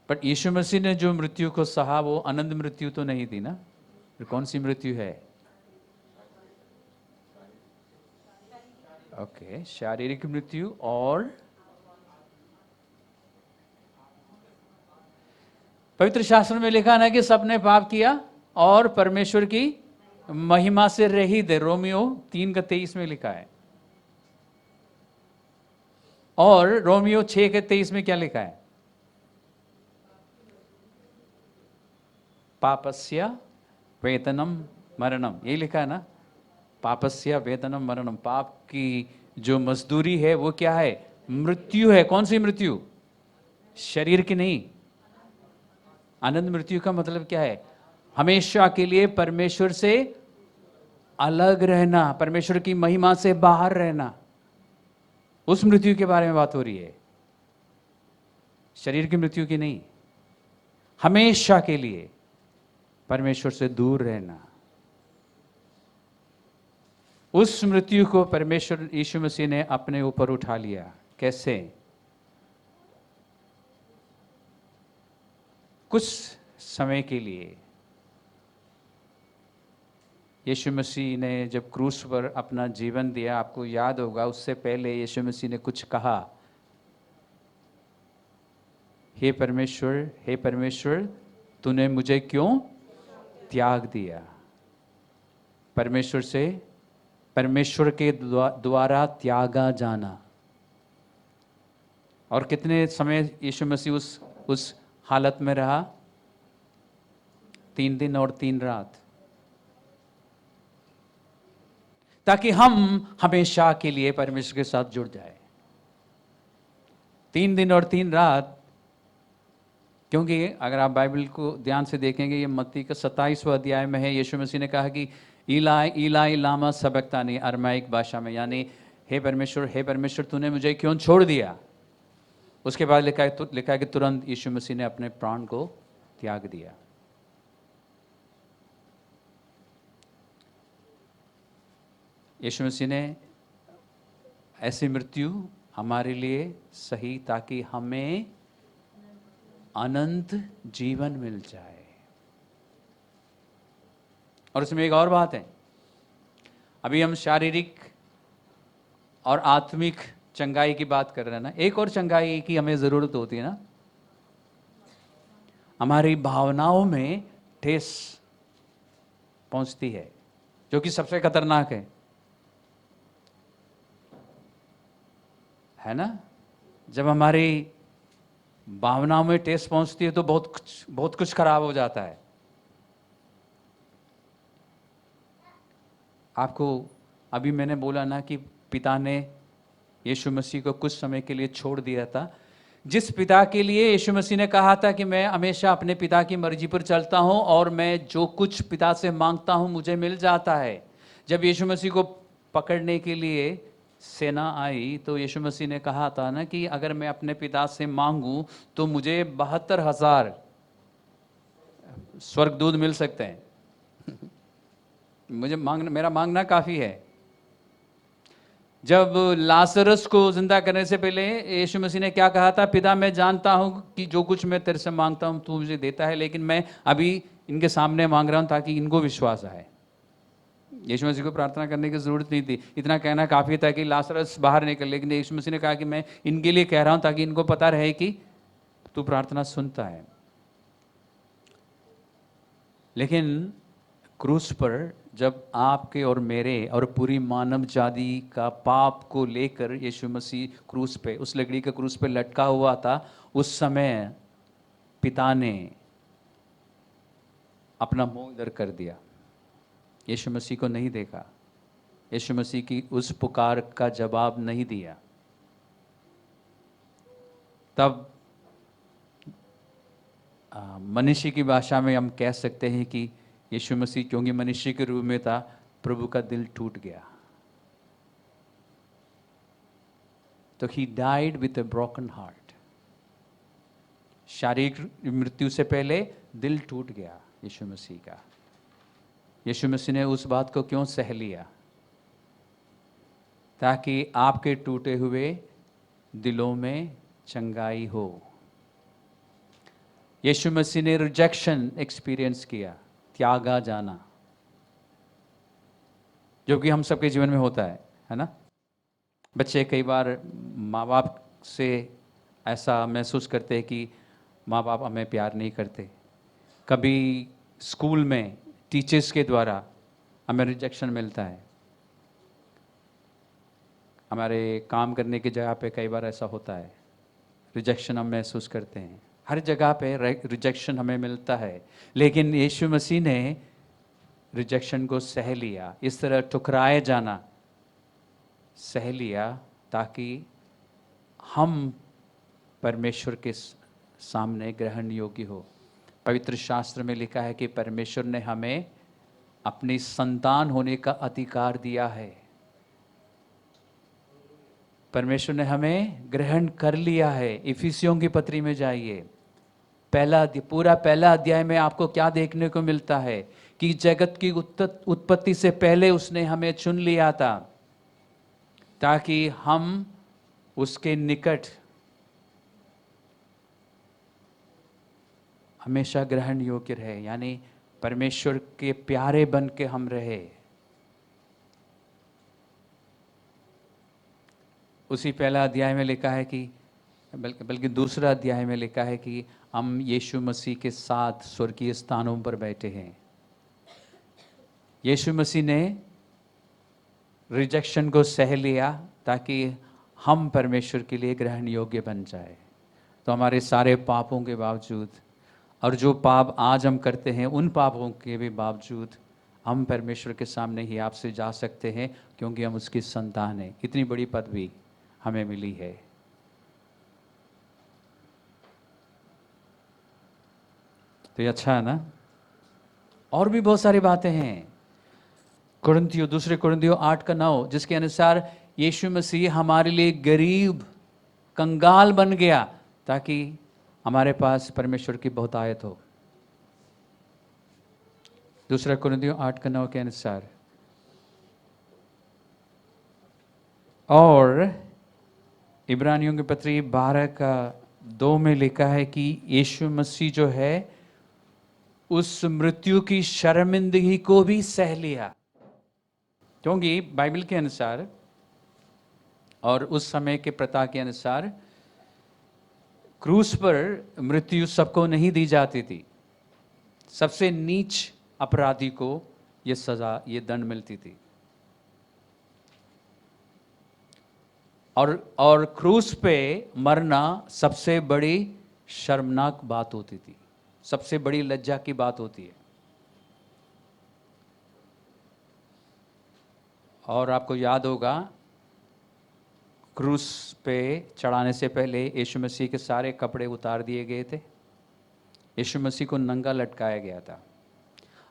बट यीशु मसीह ने जो मृत्यु को सहा वो अनंत मृत्यु तो नहीं थी ना। फिर कौन सी मृत्यु है? ओके, शारीरिक मृत्यु। और पवित्र शास्त्र में लिखा ना कि सबने पाप किया और परमेश्वर की महिमा से रहित है। रोमियो 3:23 में लिखा है। और रोमियो 6:23 में क्या लिखा है? पापस्य वेतनम मरणम, यही लिखा है ना? पापस्य वेतनम मरणम, पाप की जो मजदूरी है वो क्या है? मृत्यु है। कौन सी मृत्यु? शरीर की नहीं। अनंत मृत्यु का मतलब क्या है? हमेशा के लिए परमेश्वर से अलग रहना, परमेश्वर की महिमा से बाहर रहना, उस मृत्यु के बारे में बात हो रही है, शरीर की मृत्यु की नहीं। हमेशा के लिए परमेश्वर से दूर रहना, उस मृत्यु को परमेश्वर यीशु मसीह ने अपने ऊपर उठा लिया। कैसे? कुछ समय के लिए यीशु मसीह ने जब क्रूस पर अपना जीवन दिया, आपको याद होगा उससे पहले यीशु मसीह ने कुछ कहा, हे परमेश्वर तूने मुझे क्यों त्याग दिया? परमेश्वर के द्वारा त्यागा जाना। और कितने समय यीशु मसीह उस हालत में रहा? 3 दिन और 3 रात, ताकि हम हमेशा के लिए परमेश्वर के साथ जुड़ जाए। 3 दिन और 3 रात, क्योंकि अगर आप बाइबल को ध्यान से देखेंगे, ये मत्ती का 27वां अध्याय में है। यीशु मसीह ने कहा कि इलाई इलाई लामा सबक्तानी, अरमाइक भाषा में, यानी हे परमेश्वर तूने मुझे क्यों छोड़ दिया? उसके बाद लिखा है कि तुरंत यीशु मसीह ने अपने प्राण को त्याग दिया। यीशु मसीह ने ऐसी मृत्यु हमारे लिए सही, ताकि हमें अनंत जीवन मिल जाए। और उसमें एक और बात है, अभी हम शारीरिक और आत्मिक चंगाई की बात कर रहे हैं ना, एक और चंगाई की हमें ज़रूरत होती है ना। हमारी भावनाओं में ठेस पहुंचती है, जो कि सबसे खतरनाक है ना? जब हमारी भावनाओं में ठेस पहुंचती है तो बहुत कुछ खराब हो जाता है। आपको अभी मैंने बोला ना कि पिता ने यीशु मसीह को कुछ समय के लिए छोड़ दिया था। जिस पिता के लिए यीशु मसीह ने कहा था कि मैं हमेशा अपने पिता की मर्जी पर चलता हूं और मैं जो कुछ पिता से मांगता हूं मुझे मिल जाता है। जब यीशु मसीह को पकड़ने के लिए सेना आई तो यीशु मसीह ने कहा था ना कि अगर मैं अपने पिता से मांगूं तो मुझे 72,000 स्वर्गदूत मिल सकते हैं। मेरा मांगना काफ़ी है। जब लाजरस को जिंदा करने से पहले यीशु मसीह ने क्या कहा था? पिता मैं जानता हूं कि जो कुछ मैं तेरे से मांगता हूं तू मुझे देता है, लेकिन मैं अभी इनके सामने मांग रहा हूं ताकि इनको विश्वास आए। यीशु मसीह को प्रार्थना करने की जरूरत नहीं थी, इतना कहना काफ़ी था कि लाजरस बाहर निकल, लेकिन यीशु मसीह ने कहा कि मैं इनके लिए कह रहा हूं ताकि इनको पता रहे कि तू प्रार्थना सुनता है। लेकिन क्रूस पर जब आपके और मेरे और पूरी मानव जाति का पाप को लेकर यीशु मसीह क्रूस पे, उस लकड़ी के क्रूस पे लटका हुआ था, उस समय पिता ने अपना मुंह इधर कर दिया, यीशु मसीह को नहीं देखा, यीशु मसीह की उस पुकार का जवाब नहीं दिया। तब मनुष्य की भाषा में हम कह सकते हैं कि यीशु मसीह क्योंकि मनुष्य के रूप में था, प्रभु का दिल टूट गया। तो he died with A broken heart. शारीरिक मृत्यु से पहले दिल टूट गया यीशु मसीह का। यीशु मसीह ने उस बात को क्यों सह लिया? ताकि आपके टूटे हुए दिलों में चंगाई हो। यीशु मसीह ने रिजेक्शन एक्सपीरियंस किया, त्यागा जाना, जो कि हम सबके जीवन में होता है ना? बच्चे कई बार माँ बाप से ऐसा महसूस करते हैं कि माँ बाप हमें प्यार नहीं करते। कभी स्कूल में टीचर्स के द्वारा हमें रिजेक्शन मिलता है। हमारे काम करने की जगह पे कई बार ऐसा होता है, रिजेक्शन हम महसूस करते हैं, हर जगह पे रिजेक्शन हमें मिलता है, लेकिन यीशु मसीह ने रिजेक्शन को सह लिया, इस तरह ठुकराए जाना सह लिया, ताकि हम परमेश्वर के सामने ग्रहण योग्य हो। पवित्र शास्त्र में लिखा है कि परमेश्वर ने हमें अपनी संतान होने का अधिकार दिया है। परमेश्वर ने हमें ग्रहण कर लिया है। इफिसियों की पत्री में जाइए, पूरा पहला अध्याय में आपको क्या देखने को मिलता है कि जगत की उत्पत्ति से पहले उसने हमें चुन लिया था, ताकि हम उसके निकट हमेशा ग्रहण योग्य रहे, यानी परमेश्वर के प्यारे बन के हम रहे। उसी पहला अध्याय में लिखा है कि बल्कि दूसरा अध्याय में लिखा है कि हम यीशु मसीह के साथ स्वर्गीय स्थानों पर बैठे हैं। यीशु मसीह ने रिजेक्शन को सह लिया ताकि हम परमेश्वर के लिए ग्रहण योग्य बन जाए। तो हमारे सारे पापों के बावजूद, और जो पाप आज हम करते हैं उन पापों के भी बावजूद, हम परमेश्वर के सामने ही आपसे जा सकते हैं, क्योंकि हम उसकी संतान हैं। इतनी बड़ी पदवी हमें मिली है। तो ये अच्छा है ना। और भी बहुत सारी बातें हैं। दूसरे कुरिन्थियों 8:9, जिसके अनुसार यीशु मसीह हमारे लिए गरीब कंगाल बन गया, ताकि हमारे पास परमेश्वर की बहुतायत हो। दूसरा कुरिन्थियों 8:9 के अनुसार। और इब्रानियों की पत्री 12:2 में लिखा है कि यीशु मसीह जो है उस मृत्यु की शर्मिंदगी को भी सह लिया, क्योंकि बाइबल के अनुसार और उस समय के प्रथा के अनुसार क्रूस पर मृत्यु सबको नहीं दी जाती थी। सबसे नीच अपराधी को यह सजा, ये दंड मिलती थी। और क्रूस पे मरना सबसे बड़ी शर्मनाक बात होती थी, सबसे बड़ी लज्जा की बात होती है। और आपको याद होगा, क्रूस पे चढ़ाने से पहले यीशु मसीह के सारे कपड़े उतार दिए गए थे। यीशु मसीह को नंगा लटकाया गया था।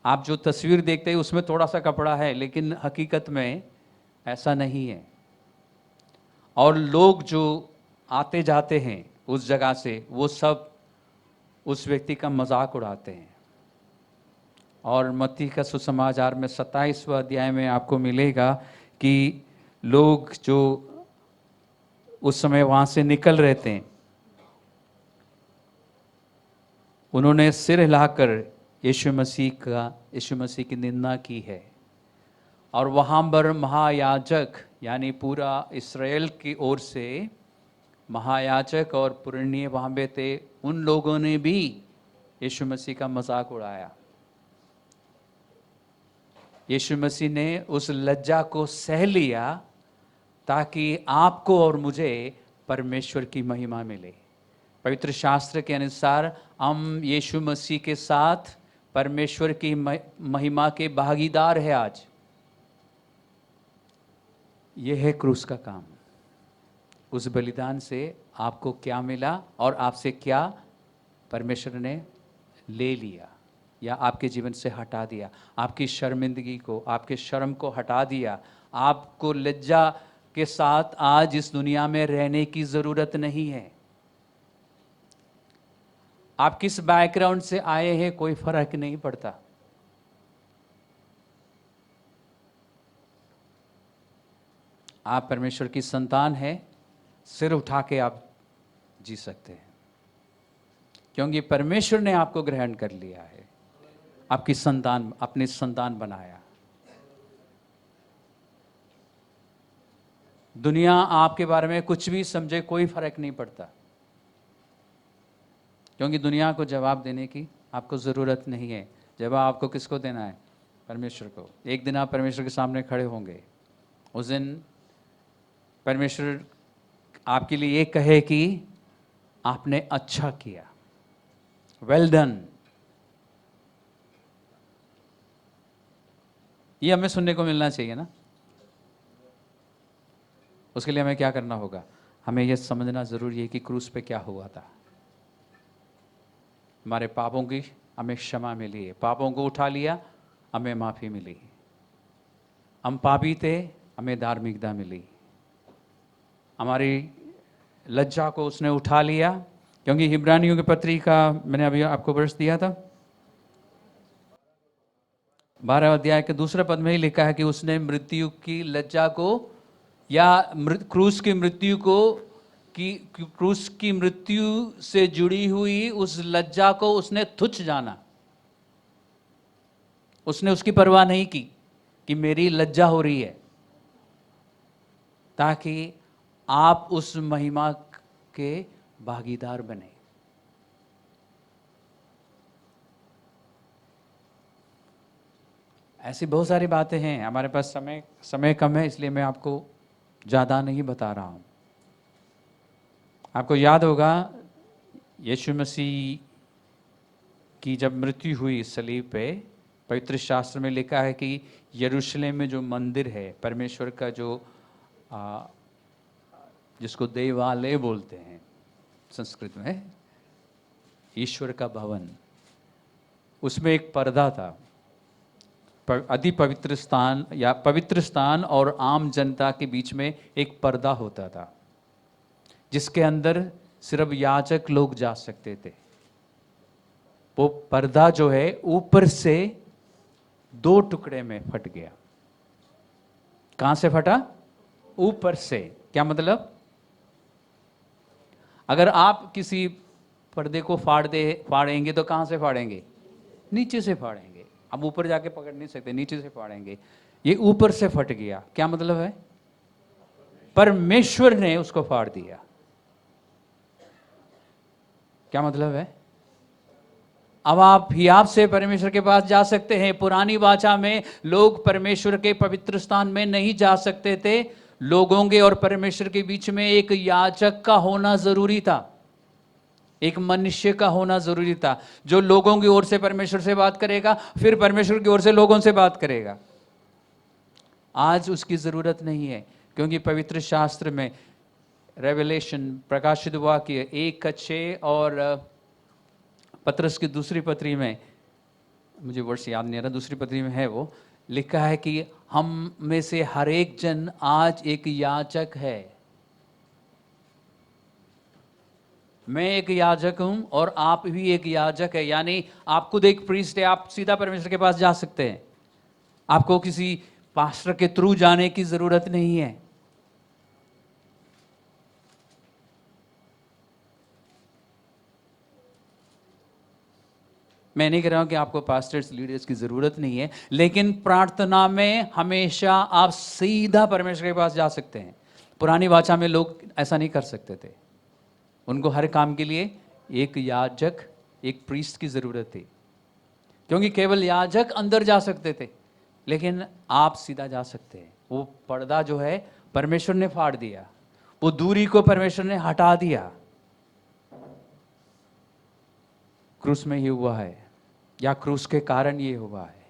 आप जो तस्वीर देखते हैं उसमें थोड़ा सा कपड़ा है, लेकिन हकीकत में ऐसा नहीं है। और लोग जो आते जाते हैं उस जगह से, वो सब उस व्यक्ति का मजाक उड़ाते हैं। और मत्ती का सुसमाचार में 27वें अध्याय में आपको मिलेगा कि लोग जो उस समय वहाँ से निकल रहे थे, उन्होंने सिर हिलाकर यीशु मसीह की निंदा की है। और वहाँ पर महायाजक, यानी पूरा इस्राएल की ओर से महायाजक और पुरनिये वहाँ पे थे, उन लोगों ने भी यीशु मसीह का मजाक उड़ाया। यीशु मसीह ने उस लज्जा को सह लिया ताकि आपको और मुझे परमेश्वर की महिमा मिले। पवित्र शास्त्र के अनुसार हम यीशु मसीह के साथ परमेश्वर की महिमा के भागीदार हैं आज। यह है क्रूस का काम। उस बलिदान से आपको क्या मिला और आपसे क्या परमेश्वर ने ले लिया या आपके जीवन से हटा दिया। आपकी शर्मिंदगी को, आपके शर्म को हटा दिया। आपको लज्जा के साथ आज इस दुनिया में रहने की जरूरत नहीं है। आप किस बैकग्राउंड से आए हैं कोई फर्क नहीं पड़ता। आप परमेश्वर की संतान हैं, सिर उठा के आप जी सकते हैं, क्योंकि परमेश्वर ने आपको ग्रहण कर लिया है, आपकी संतान, अपनी संतान बनाया। दुनिया आपके बारे में कुछ भी समझे, कोई फर्क नहीं पड़ता, क्योंकि दुनिया को जवाब देने की आपको ज़रूरत नहीं है। जवाब आपको किसको देना है? परमेश्वर को। एक दिन आप परमेश्वर के सामने खड़े होंगे। उस दिन परमेश्वर आपके लिए ये कहे कि आपने अच्छा किया, वेल डन, ये हमें सुनने को मिलना चाहिए ना। उसके लिए हमें क्या करना होगा? हमें यह समझना जरूरी है कि क्रूस पे क्या हुआ था। हमारे पापों की हमें क्षमा मिली है, पापों को उठा लिया, हमें माफी मिली। हम पापी थे, हमें धार्मिकता मिली। हमारी लज्जा को उसने उठा लिया, क्योंकि हिब्रानियों की पत्री का मैंने अभी आपको वर्ष दिया था, 12 अध्याय के दूसरे पद में ही लिखा है कि उसने मृत्यु की लज्जा को, या क्रूस की मृत्यु को, कि क्रूस की मृत्यु से जुड़ी हुई उस लज्जा को उसने तुच्छ जाना। उसने उसकी परवाह नहीं की कि मेरी लज्जा हो रही है, ताकि आप उस महिमा के भागीदार बने। ऐसी बहुत सारी बातें हैं, हमारे पास समय कम है, इसलिए मैं आपको ज़्यादा नहीं बता रहा हूँ। आपको याद होगा यीशु मसीह की जब मृत्यु हुई सलीब पे, पवित्र शास्त्र में लिखा है कि यरूशलेम में जो मंदिर है, परमेश्वर का जो जिसको देवालय बोलते हैं संस्कृत में, ईश्वर का भवन, उसमें एक पर्दा था। अति पवित्र स्थान या पवित्र स्थान और आम जनता के बीच में एक पर्दा होता था, जिसके अंदर सिर्फ याजक लोग जा सकते थे। वो पर्दा जो है ऊपर से 2 टुकड़े में फट गया। कहां से फटा? ऊपर से। क्या मतलब? अगर आप किसी पर्दे को फाड़ेंगे तो कहां से फाड़ेंगे? नीचे से फाड़ेंगे। अब ऊपर जाके पकड़ नहीं सकते, नीचे से फाड़ेंगे। ये ऊपर से फट गया। क्या मतलब है? परमेश्वर ने उसको फाड़ दिया। क्या मतलब है? अब आप हियाव से परमेश्वर के पास जा सकते हैं। पुरानी वाचा में लोग परमेश्वर के पवित्र स्थान में नहीं जा सकते थे। लोगों के और परमेश्वर के बीच में एक याजक का होना जरूरी था, एक मनुष्य का होना जरूरी था, जो लोगों की ओर से परमेश्वर से बात करेगा, फिर परमेश्वर की ओर से लोगों से बात करेगा। आज उसकी जरूरत नहीं है, क्योंकि पवित्र शास्त्र में रेवलेशन, प्रकाशित वाक्य 1:6 और पत्रस की दूसरी पत्री में, मुझे वर्ष याद नहीं आ रहा, दूसरी पत्री में है, वो लिखा है कि हम में से हर एक जन आज एक याजक है। मैं एक याजक हूं और आप भी एक याजक है, यानी आप खुद एक प्रीस्ट है। आप सीधा परमेश्वर के पास जा सकते हैं। आपको किसी पास्टर के थ्रू जाने की जरूरत नहीं है। मैं नहीं कह रहा हूं कि आपको पास्टर्स, लीडर्स की जरूरत नहीं है, लेकिन प्रार्थना में हमेशा आप सीधा परमेश्वर के पास जा सकते हैं। पुरानी वाचा में लोग ऐसा नहीं कर सकते थे। उनको हर काम के लिए एक याजक, एक प्रीस्ट की जरूरत थी, क्योंकि केवल याजक अंदर जा सकते थे, लेकिन आप सीधा जा सकते हैं। वो पर्दा जो है परमेश्वर ने फाड़ दिया, वो दूरी को परमेश्वर ने हटा दिया। क्रूस में ये हुआ है, या क्रूस के कारण ये हुआ है।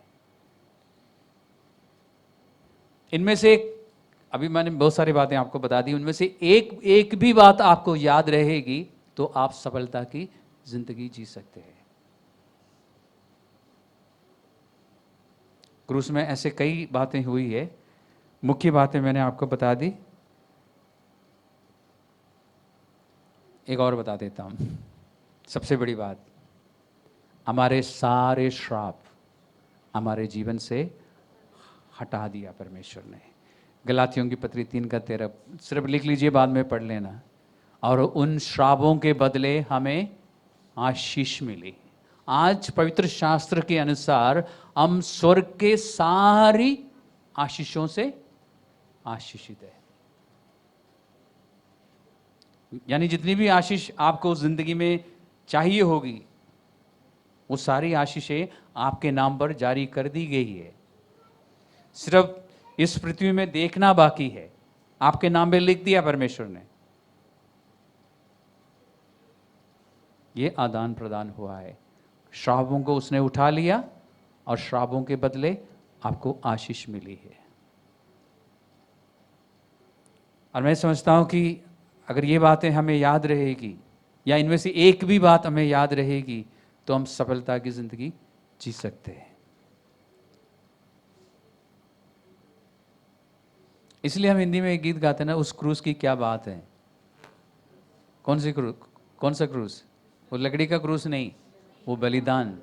इनमें से अभी मैंने बहुत सारी बातें आपको बता दी, उनमें से एक भी बात आपको याद रहेगी तो आप सफलता की जिंदगी जी सकते हैं। क्रूस में ऐसे कई बातें हुई है, मुख्य बातें मैंने आपको बता दी। एक और बता देता हूं, सबसे बड़ी बात, हमारे सारे श्राप हमारे जीवन से हटा दिया परमेश्वर ने। गलातियों की पत्री 3:13 सिर्फ लिख लीजिए, बाद में पढ़ लेना। और उन श्रापों के बदले हमें आशीष मिली। आज पवित्र शास्त्र के अनुसार हम स्वर्ग के सारी आशीषों से आशीषित है। यानी जितनी भी आशीष आपको जिंदगी में चाहिए होगी, वो सारी आशीषें आपके नाम पर जारी कर दी गई है। सिर्फ इस पृथ्वी में देखना बाकी है। आपके नाम पे लिख दिया परमेश्वर ने। ये आदान प्रदान हुआ है। श्रापों को उसने उठा लिया और श्रापों के बदले आपको आशीष मिली है। और मैं समझता हूं कि अगर ये बातें हमें याद रहेगी, या इनमें से एक भी बात हमें याद रहेगी, तो हम सफलता की जिंदगी जी सकते हैं। इसलिए हम हिंदी में एक गीत गाते हैं ना, उस क्रूस की क्या बात है। कौन सी क्रूस? कौन सा क्रूस? वो लकड़ी का क्रूस नहीं, वो बलिदान।